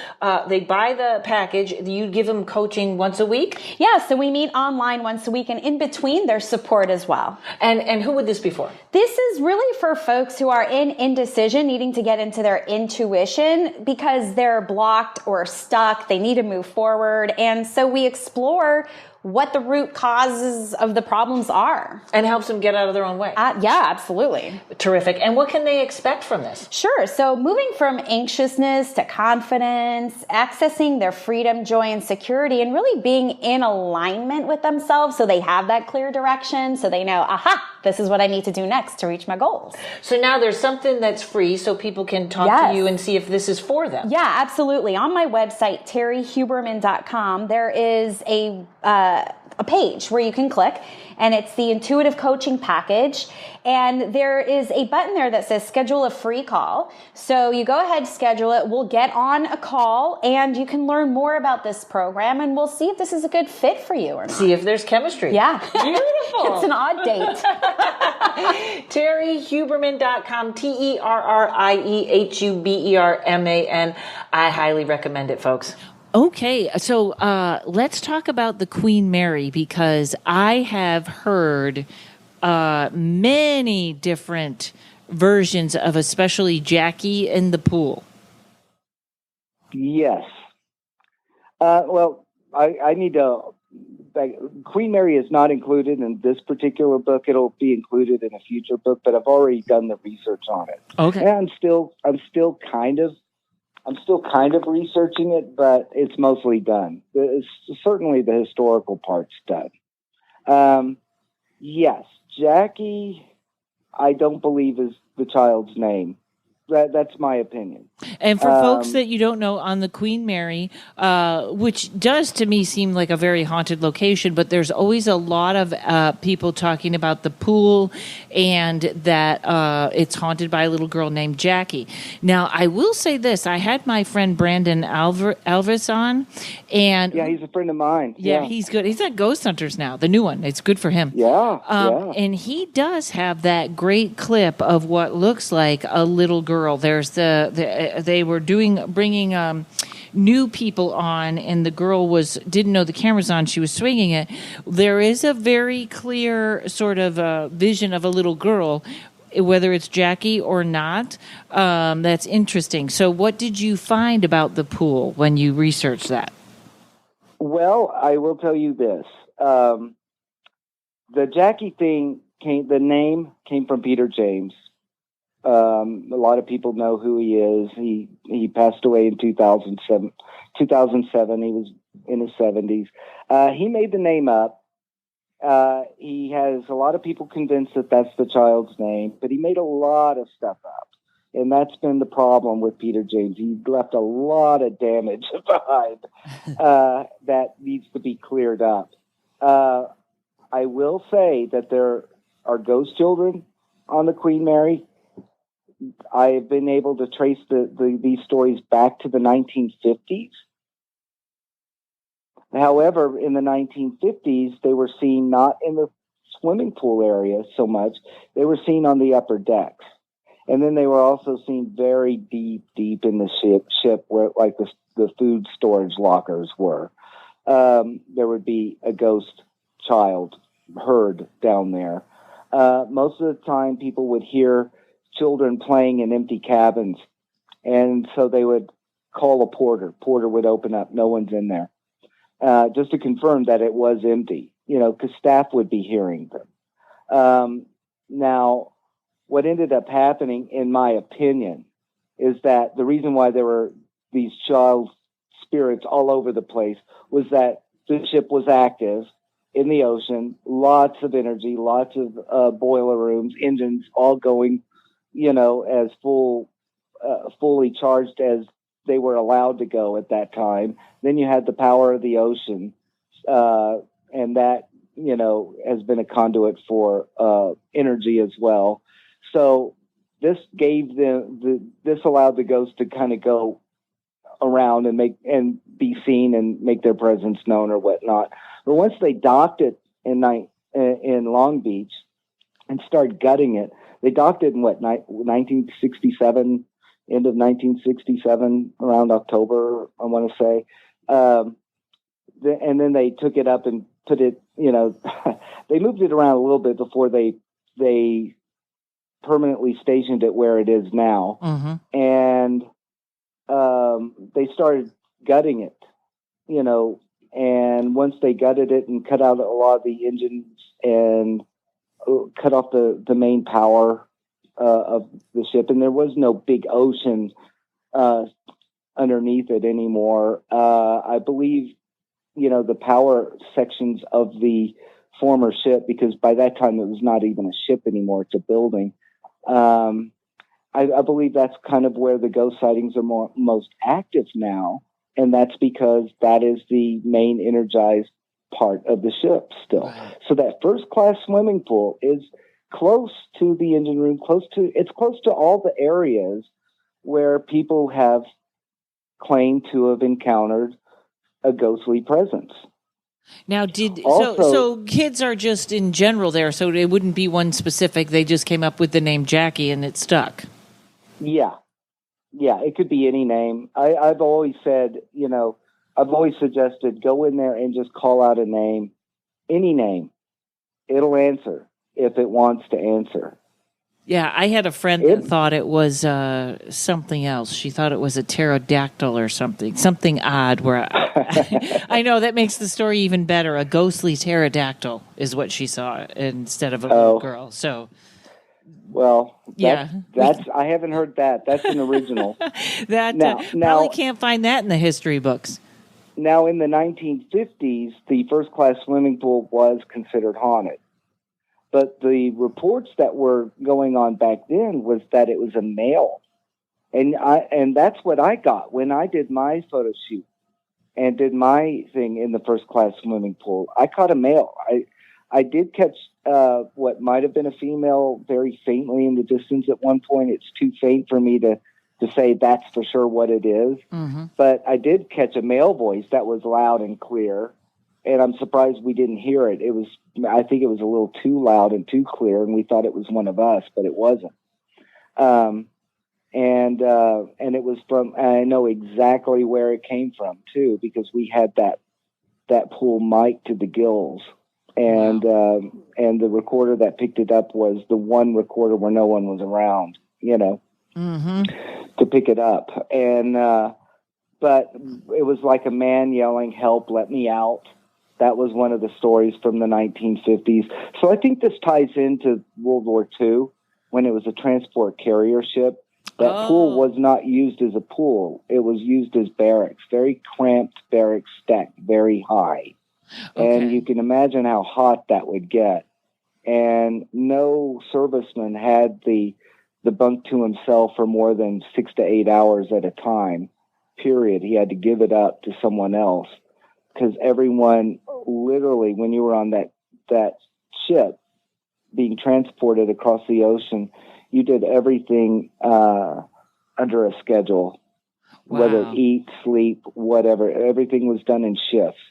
they buy the package. You give them coaching once a week? Yeah, so we meet online once a week, and in between, there's support as well. And who would this be for? This is really for folks who are in indecision, needing to get into their intuition because they're blocked or stuck. They need to move forward. And so we explore what the root causes of the problems are. And helps them get out of their own way. Yeah, absolutely. Terrific. And what can they expect from this? Sure. So moving from anxiousness to confidence, accessing their freedom, joy, and security, and really being in alignment with themselves so they have that clear direction, so they know, aha, this is what I need to do next to reach my goals. So now there's something that's free so people can talk to you and see if this is for them. a page where you can click, and it's the intuitive coaching package. And there is a button there that says schedule a free call. So you go ahead, schedule it. We'll get on a call and you can learn more about this program, and we'll see if this is a good fit for you or not. See if there's chemistry. Yeah. Beautiful. It's an odd date. TerryHuberman.com, TerrieHuberman. I highly recommend it, folks. Okay, so let's talk about the Queen Mary, because I have heard many different versions of especially Jackie in the pool. Yes. Well, I need to. Queen Mary is not included in this particular book. It'll be included in a future book, but I've already done the research on it. Okay. And I'm still kind of researching it, but it's mostly done. Certainly the historical part's done. Yes, Jackie, I don't believe is the child's name. That's my opinion. And for folks that you don't know, on the Queen Mary, which does to me seem like a very haunted location, but there's always a lot of people talking about the pool and that it's haunted by a little girl named Jackie. Now, I will say this. I had my friend Brandon Alvis on. And yeah, he's a friend of mine. Yeah, he's good. He's at Ghost Hunters now, the new one. It's good for him. Yeah, And he does have that great clip of what looks like a little girl. There's they were bringing new people on, and the girl didn't know the camera's on. She was swinging it. There is a very clear sort of vision of a little girl, whether it's Jackie or not. That's interesting. So, what did you find about the pool when you researched that? Well, I will tell you this: the Jackie thing the name came from Peter James. A lot of people know who he is. He passed away in 2007. He was in his 70s. He made the name up. He has a lot of people convinced that that's the child's name, but he made a lot of stuff up. And that's been the problem with Peter James. He left a lot of damage behind that needs to be cleared up. I will say that there are ghost children on the Queen Mary. I've been able to trace these stories back to the 1950s. However, in the 1950s, they were seen not in the swimming pool area so much. They were seen on the upper decks. And then they were also seen very deep in the ship where like the food storage lockers were. There would be a ghost child heard down there. Most of the time, people would hear children playing in empty cabins, and so they would call a porter. Porter would open up. No one's in there. Just to confirm that it was empty, because staff would be hearing them. Now, what ended up happening, in my opinion, is that the reason why there were these child spirits all over the place was that the ship was active in the ocean, lots of energy, lots of boiler rooms, engines all going, as fully charged as they were allowed to go at that time. Then you had the power of the ocean, and that, has been a conduit for energy as well. So this gave this allowed the ghosts to kind of go around and be seen and make their presence known or whatnot. But once they docked it in Long Beach and started gutting it, they docked it in 1967, end of 1967, around October, I want to say. And then they took it up and put it, they moved it around a little bit before they permanently stationed it where it is now. Mm-hmm. And they started gutting it, and once they gutted it and cut out a lot of the engines and cut off the main power of the ship, and there was no big ocean underneath it anymore. I believe, the power sections of the former ship, because by that time it was not even a ship anymore, it's a building. I believe that's kind of where the ghost sightings are most active now, and that's because that is the main energized part of the ship still. Right. So that first class swimming pool is close to the engine room, it's close to all the areas where people have claimed to have encountered a ghostly presence. Now, Also, so kids are just in general there, so it wouldn't be one specific. They just came up with the name Jackie and it stuck. Yeah, it could be any name. I've always said, I've always suggested go in there and just call out a name, any name. It'll answer if it wants to answer. Yeah, I had a friend that thought it was something else. She thought it was a pterodactyl or something odd. Where I know that makes the story even better. A ghostly pterodactyl is what she saw instead of a little girl. So, well, yeah, that's I haven't heard that. That's an original. Now, probably can't find that in the history books. Now, in the 1950s, the first class swimming pool was considered haunted. But the reports that were going on back then was that it was a male. And that's what I got when I did my photo shoot and did my thing in the first class swimming pool. I caught a male. I did catch what might have been a female very faintly in the distance at one point. It's too faint for me to say that's for sure what it is. Mm-hmm. But I did catch a male voice that was loud and clear. And I'm surprised we didn't hear it. I think it was a little too loud and too clear, and we thought it was one of us, but it wasn't. And it was from, I know exactly where it came from too, because we had that pool mic'd to the gills. And, and the recorder that picked it up was the one recorder where no one was around, mm-hmm. to pick it up. And, but it was like a man yelling, "Help, let me out." That was one of the stories from the 1950s. So I think this ties into World War II when it was a transport carrier ship. That pool was not used as a pool. It was used as barracks, very cramped barracks stacked very high. Okay. And you can imagine how hot that would get. And no serviceman had the bunk to himself for more than 6 to 8 hours at a time, period. He had to give it up to someone else. Because everyone, literally, when you were on that ship being transported across the ocean, you did everything under a schedule, whether eat, sleep, whatever. Everything was done in shifts.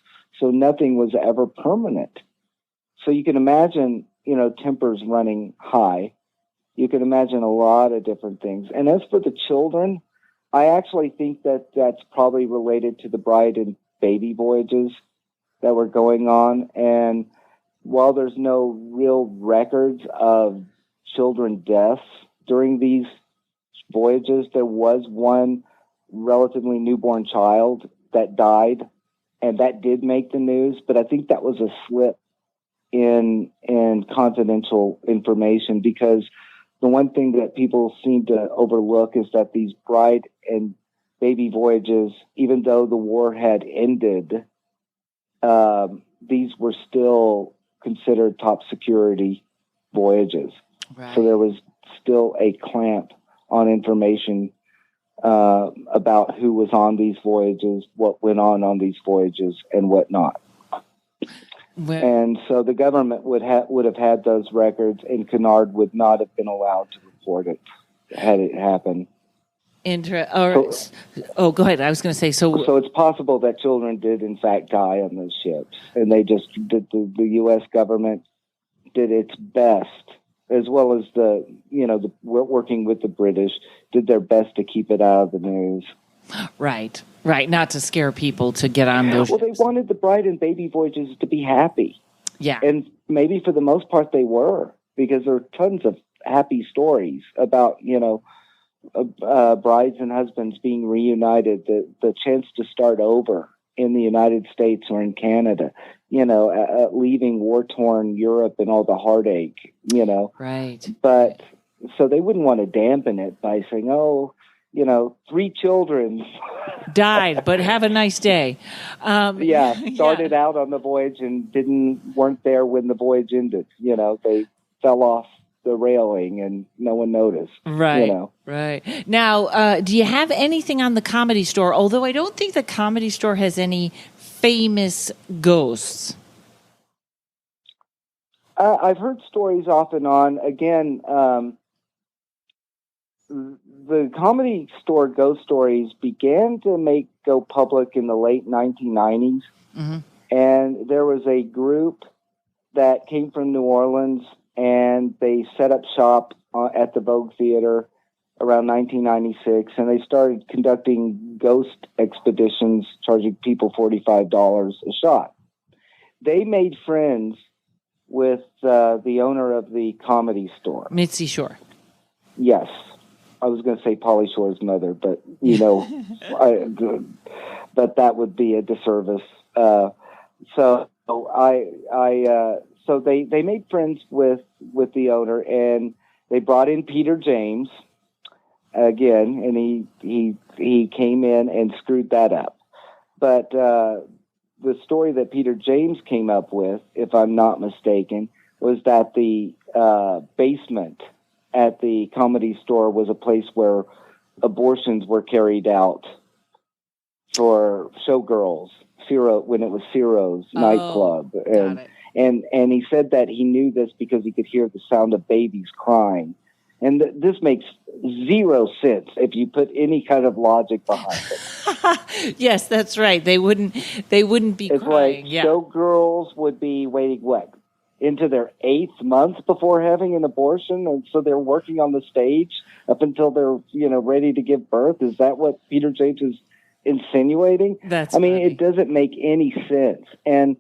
So nothing was ever permanent. So you can imagine, tempers running high. You can imagine a lot of different things. And as for the children, I actually think that that's probably related to the bride and baby voyages that were going on. And while there's no real records of children deaths during these voyages, there was one relatively newborn child that died, and that did make the news. But I think that was a slip in confidential information, because the one thing that people seem to overlook is that these bride and baby voyages, even though the war had ended, these were still considered top security voyages. Right. So there was still a clamp on information about who was on these voyages, what went on these voyages, and what not. And so the government would have had those records, and Kennard would not have been allowed to report it had it happened. Go ahead. I was going to say, so it's possible that children did in fact die on those ships, and they just did. The U.S. government did its best, as well as working with the British, did their best to keep it out of the news. Right, not to scare people to get on those ships. They wanted the bride and baby voyages to be happy. Yeah, and maybe for the most part they were, because there are tons of happy stories about brides and husbands being reunited, the chance to start over in the United States or in Canada, leaving war-torn Europe and all the heartache, Right. But so they wouldn't want to dampen it by saying, 3 children died, but have a nice day. Started out on the voyage and weren't there when the voyage ended. They fell off the railing and no one noticed. Right. Right. Now, do you have anything on the Comedy Store? Although I don't think the Comedy Store has any famous ghosts. I've heard stories off and on. Again, the Comedy Store ghost stories began to go public in the late 1990s. Mm-hmm. And there was a group that came from New Orleans, and they set up shop at the Vogue Theater around 1996, and they started conducting ghost expeditions, charging people $45 a shot. They made friends with the owner of the Comedy Store. Mitzi Shore. Yes. I was going to say Pauly Shore's mother, but, but that would be a disservice. So they made friends with the owner, and they brought in Peter James again, and he came in and screwed that up. But the story that Peter James came up with, if I'm not mistaken, was that the basement at the Comedy Store was a place where abortions were carried out for showgirls, when it was Ciro's nightclub. And he said that he knew this because he could hear the sound of babies crying. And this makes zero sense if you put any kind of logic behind it. Yes, that's right. They wouldn't be it's crying. Like showgirls would be waiting, into their 8th month before having an abortion, and so they're working on the stage up until they're ready to give birth. Is that what Peter James is insinuating? That's funny. It It doesn't make any sense. And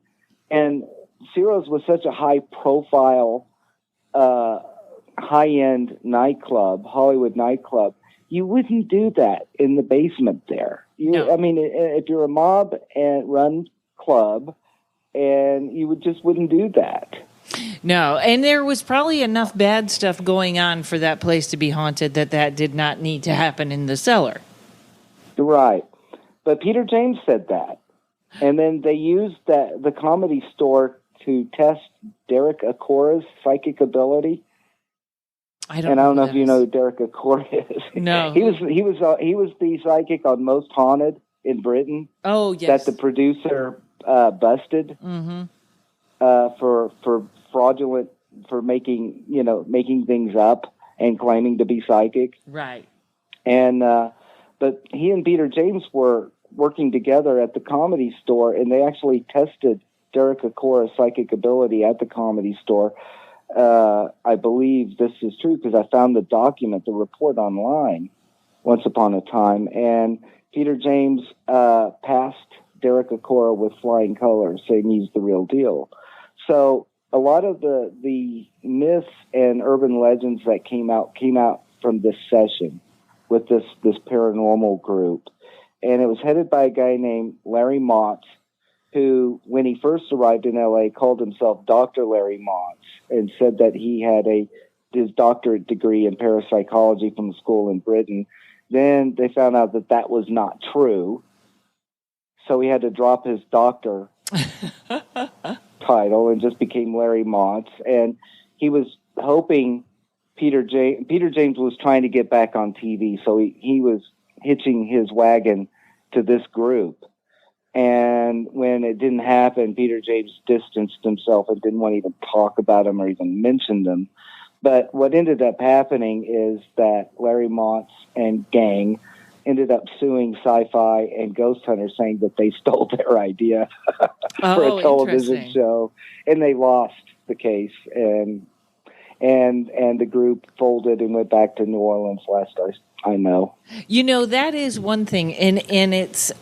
Ciro's was such a high profile, high end nightclub, Hollywood nightclub. You wouldn't do that in the basement there. No. I mean, if you're a mob and run club, and you wouldn't do that. No, and there was probably enough bad stuff going on for that place to be haunted that did not need to happen in the cellar. Right. But Peter James said that. And then they used the Comedy Store to test Derek Acorah's psychic ability. I don't know if you know who Derek Acorah is. No. He was the psychic on Most Haunted in Britain. Oh, yes. That the producer busted for fraudulent, for making things up and claiming to be psychic. Right. And but he and Peter James were working together at the Comedy Store, and they actually tested Derek Acorah's psychic ability at the Comedy Store. I believe this is true because I found the report online once upon a time, and Peter James passed Derek Acorah with flying colors, saying he's the real deal. So a lot of the myths and urban legends that came out from this session with this paranormal group. And it was headed by a guy named Larry Motz, who, when he first arrived in L.A., called himself Dr. Larry Motz and said that he had his doctorate degree in parapsychology from a school in Britain. Then they found out that was not true. So he had to drop his doctor title and just became Larry Motz. And he was hoping Peter James was trying to get back on TV, so he was hitching his wagon to this group. And when it didn't happen, Peter James distanced himself and didn't want to even talk about them or even mention them. But what ended up happening is that Larry Motz and gang ended up suing Sci-Fi and Ghost Hunters, saying that they stole their idea for a television show, and they lost the case, and the group folded and went back to New Orleans. Last I know. That is one thing, and it's.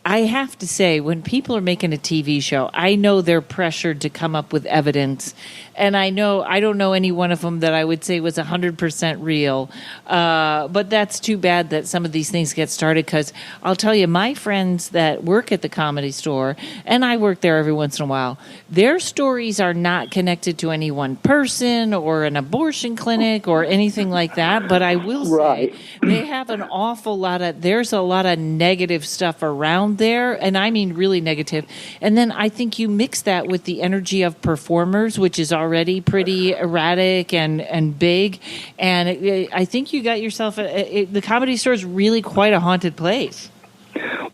I have to say, when people are making a TV show, I know they're pressured to come up with evidence. And I don't know any one of them that I would say was 100% real. But that's too bad that some of these things get started, because I'll tell you, my friends that work at the Comedy Store, and I work there every once in a while, their stories are not connected to any one person or an abortion clinic or anything like that. But I will say they have there's a lot of negative stuff around there, and I mean really negative. And then I think you mix that with the energy of performers, which is already pretty erratic and big, and I think you got yourself the Comedy Store is really quite a haunted place.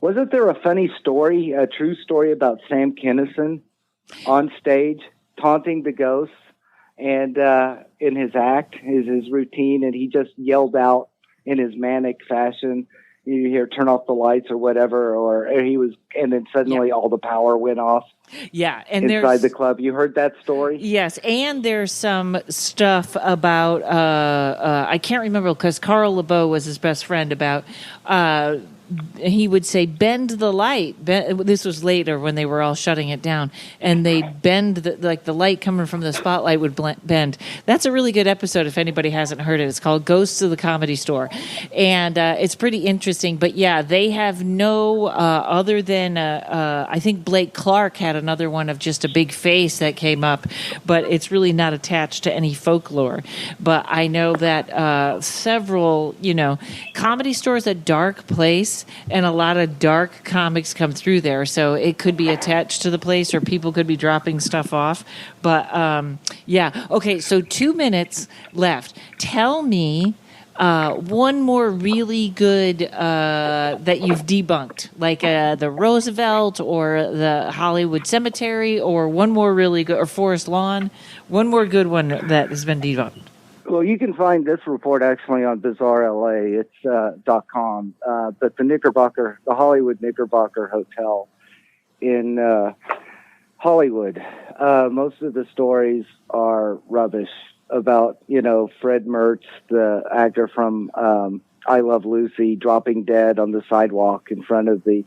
Wasn't there a funny story, a true story about Sam Kinison on stage taunting the ghosts, and in his act, his routine, and he just yelled out in his manic fashion. You hear "turn off the lights" or whatever, and then suddenly all the power went off. Yeah, and inside the club. You heard that story? Yes, and there's some stuff about I can't remember because Carl LeBeau was his best friend about. He would say, "Bend the light." This was later when they were all shutting it down, and they bend the light coming from the spotlight would bend. That's a really good episode. If anybody hasn't heard it, it's called "Ghosts of the Comedy Store," and it's pretty interesting. But yeah, they have no other than I think Blake Clark had another one of just a big face that came up, but it's really not attached to any folklore. But I know that several, Comedy Store is a dark place. And a lot of dark comics come through there, so it could be attached to the place, or people could be dropping stuff off. But yeah, okay. So 2 minutes left. Tell me one more really good that you've debunked, like the Roosevelt or the Hollywood Cemetery, or one more really good, or Forest Lawn. One more good one that has been debunked. Well, you can find this report actually on Bizarre LA. It's .com. But the Hollywood Knickerbocker Hotel in Hollywood, most of the stories are rubbish about, Fred Mertz, the actor from I Love Lucy, dropping dead on the sidewalk in front of the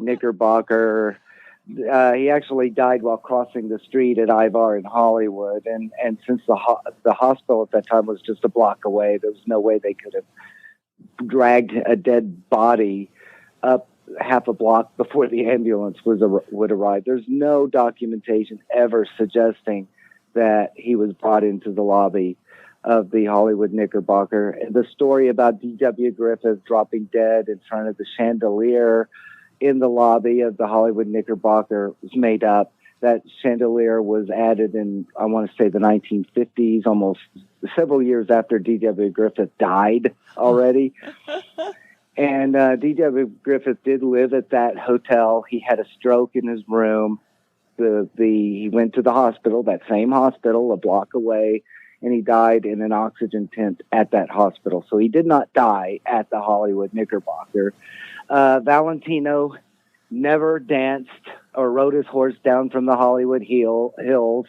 Knickerbocker. He actually died while crossing the street at Ivar in Hollywood, and since the hospital at that time was just a block away, there was no way they could have dragged a dead body up half a block before the ambulance would arrive. There's no documentation ever suggesting that he was brought into the lobby of the Hollywood Knickerbocker. The story about D.W. Griffith dropping dead in front of the chandelier in the lobby of the Hollywood Knickerbocker was made up. That chandelier was added in, I want to say, the 1950s, almost several years after D.W. Griffith died already. And D.W. Griffith did live at that hotel. He had a stroke in his room. He went to the hospital, that same hospital, a block away, and he died in an oxygen tent at that hospital. So he did not die at the Hollywood Knickerbocker. Valentino never danced or rode his horse down from the Hollywood hills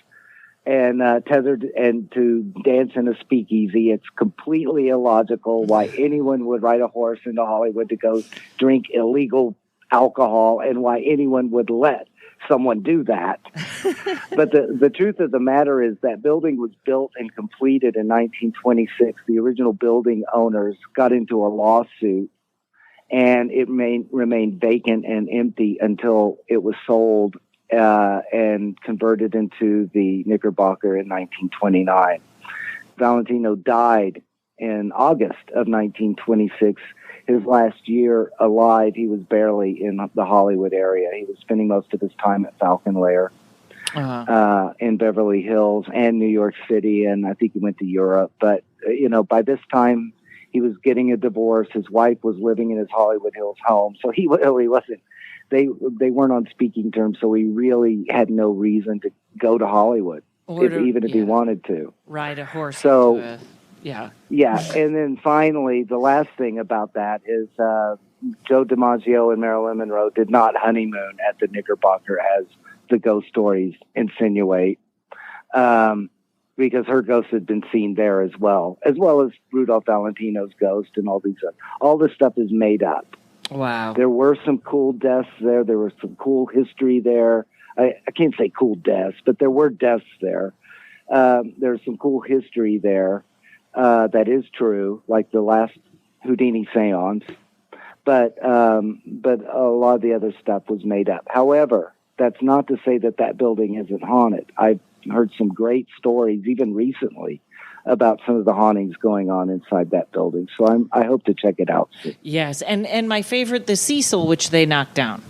and tethered and to dance in a speakeasy. It's completely illogical why anyone would ride a horse into Hollywood to go drink illegal alcohol, and why anyone would let someone do that. But the truth of the matter is that building was built and completed in 1926. The original building owners got into a lawsuit, and it remained vacant and empty until it was sold and converted into the Knickerbocker in 1929. Valentino died in August of 1926. His last year alive, he was barely in the Hollywood area. He was spending most of his time at Falcon Lair in Beverly Hills and New York City, and I think he went to Europe. But, by this time, he was getting a divorce. His wife was living in his Hollywood Hills home, so he really wasn't. They weren't on speaking terms, so he really had no reason to go to Hollywood, if he wanted to. Ride a horse. So, yeah. And then finally, the last thing about that is Joe DiMaggio and Marilyn Monroe did not honeymoon at the Knickerbocker, as the ghost stories insinuate, because her ghost had been seen there as well as Rudolph Valentino's ghost, and all this stuff is made up. Wow. There were some cool deaths there. There was some cool history there. I can't say cool deaths, but there were deaths there. There's some cool history there that is true, like the last Houdini seance. But a lot of the other stuff was made up. However, that's not to say that building isn't haunted. I've heard some great stories, even recently, about some of the hauntings going on inside that building. So I hope to check it out soon. Yes, and my favorite, the Cecil, which they knocked down.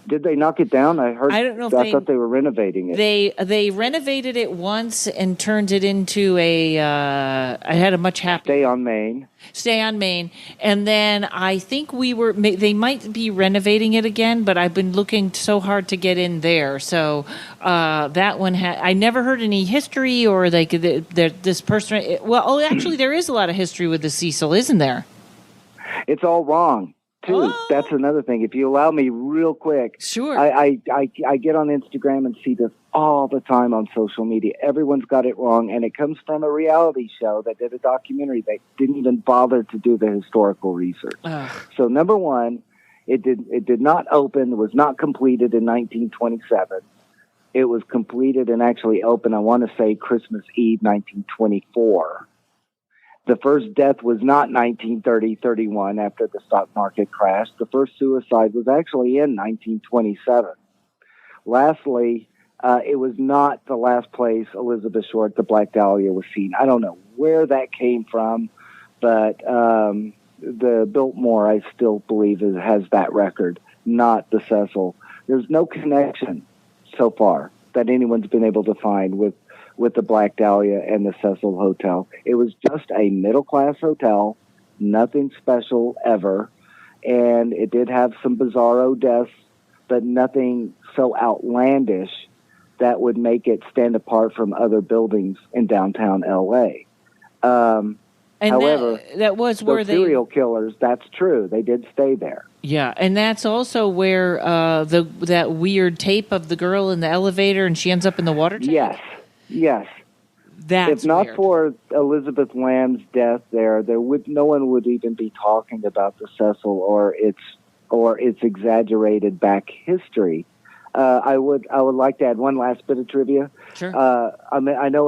Did they knock it down? I heard. I don't know if I thought they were renovating it. They renovated it once and turned it into a. I had a much happier Stay on Main, and then I think they might be renovating it again, but I've been looking so hard to get in there. So that one I never heard any history or this person. Well, actually, there is a lot of history with the Cecil, isn't there? It's all wrong. Too. Oh. That's another thing. If you allow me real quick. Sure. I get on Instagram and see this all the time on social media. Everyone's got it wrong, and it comes from a reality show that did a documentary that didn't even bother to do the historical research. So number one, it did not open, was not completed in 1927. It was completed and actually opened, I want to say, Christmas Eve, 1924. The first death was not 1930-31 after the stock market crashed. The first suicide was actually in 1927. Lastly, it was not the last place Elizabeth Short, the Black Dahlia, was seen. I don't know where that came from, but the Biltmore, I still believe, has that record, not the Cecil. There's no connection so far that anyone's been able to find with the Black Dahlia and the Cecil Hotel. It was just a middle-class hotel, nothing special ever, and it did have some bizarro deaths, but nothing so outlandish that would make it stand apart from other buildings in downtown L.A. However, that was where serial killers, that's true. They did stay there. Yeah, and that's also where that weird tape of the girl in the elevator and she ends up in the water tank? Yes. That's if not weird. For Elizabeth Lamb's death, no one would even be talking about the Cecil or its exaggerated back history. I would like to add one last bit of trivia. Sure. I know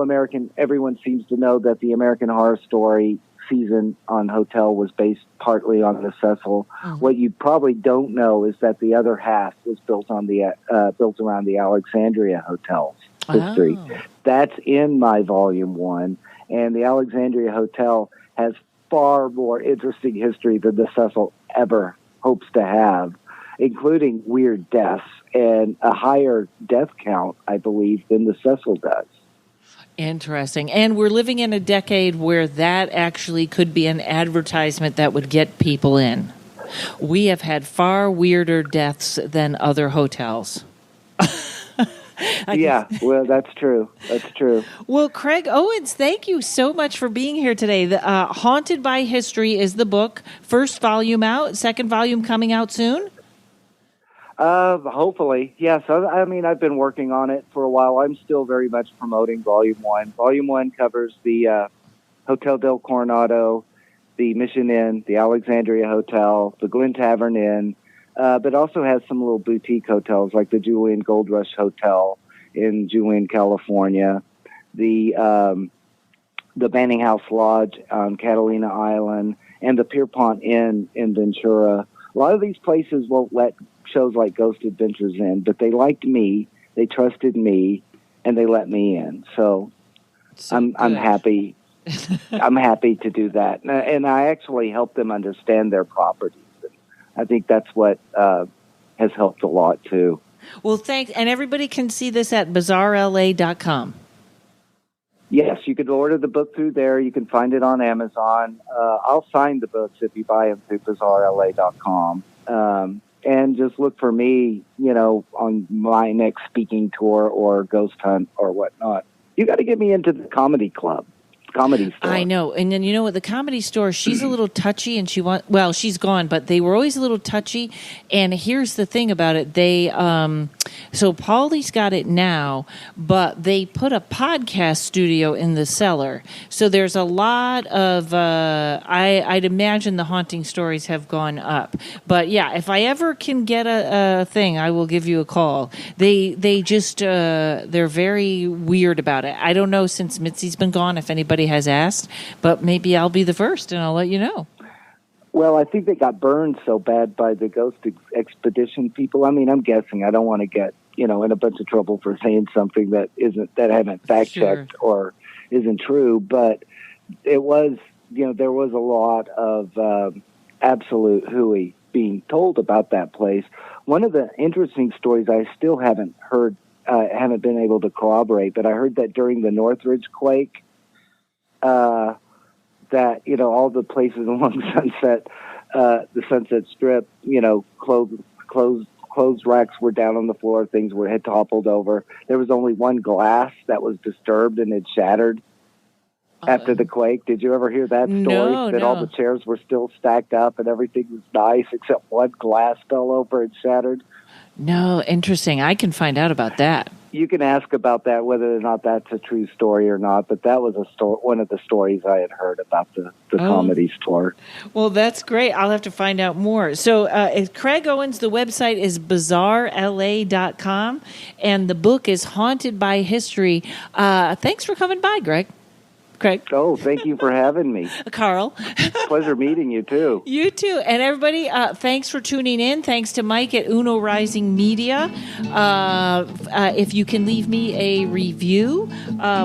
everyone seems to know that the American Horror Story season on Hotel was based partly on the Cecil. Mm-hmm. What you probably don't know is that the other half was built around the Alexandria Hotel's history. Oh. That's in my volume 1, and the Alexandria Hotel has far more interesting history than the Cecil ever hopes to have, including weird deaths and a higher death count, I believe, than the Cecil does. Interesting. And we're living in a decade where that actually could be an advertisement that would get people in. We have had far weirder deaths than other hotels. Yeah, well, that's true. That's true. Well, Craig Owens, thank you so much for being here today. Haunted by History is the book. First volume out, second volume coming out soon? Hopefully, yes. I've been working on it for a while. I'm still very much promoting Volume 1. Volume 1 covers the Hotel del Coronado, the Mission Inn, the Alexandria Hotel, the Glen Tavern Inn, but also has some little boutique hotels like the Julian Gold Rush Hotel in Julian, California, the Banning House Lodge on Catalina Island, and the Pierpont Inn in Ventura. A lot of these places won't let shows like Ghost Adventures in, but they liked me, they trusted me, and they let me in. So I'm happy. I'm happy to do that, and I actually help them understand their properties. I think that's what has helped a lot too. Well, thanks, and everybody can see this at bazaarla.com. Yes, you could order the book through there. You can find it on Amazon. I'll sign the books if you buy them through bazaarla.com. And just look for me, on my next speaking tour or ghost hunt or whatnot. You got to get me into the comedy store. I know. And then, at the comedy store, she's a little touchy and she's gone, but they were always a little touchy. And here's the thing about it. So Paulie's got it now, but they put a podcast studio in the cellar. So there's a lot of, I'd imagine the haunting stories have gone up. But yeah, if I ever can get a thing, I will give you a call. They just, they're very weird about it. I don't know, since Mitzi's been gone, if anybody has asked, but maybe I'll be the first and I'll let you know. Well, I think they got burned so bad by the ghost expedition people. I mean, I'm guessing. I don't want to get, in a bunch of trouble for saying something that I haven't fact checked or isn't true. But it was, there was a lot of absolute hooey being told about that place. One of the interesting stories I still haven't heard, haven't been able to corroborate, but I heard that during the Northridge quake, that, you know, all the places along the Sunset Strip, you know, clothes racks were down on the floor, things had toppled over. There was only one glass that was disturbed and it shattered after the quake. Did you ever hear that story? No, that all the chairs were still stacked up and everything was nice except one glass fell over and shattered? No, interesting. I can find out about that. You can ask about that, whether or not that's a true story or not, but that was one of the stories I had heard about the comedy store. Well, that's great. I'll have to find out more. So Craig Owens, the website is bizarrela.com, and the book is Haunted by History. Thanks for coming by, Craig. Oh, thank you for having me. Carl. Pleasure meeting you, too. You too. And everybody, thanks for tuning in. Thanks to Mike at Uno Rising Media. If you can leave me a review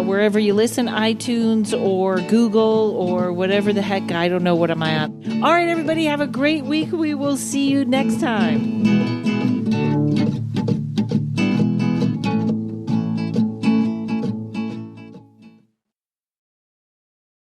wherever you listen, iTunes or Google or whatever the heck. I don't know what am I on. All right, everybody, have a great week. We will see you next time.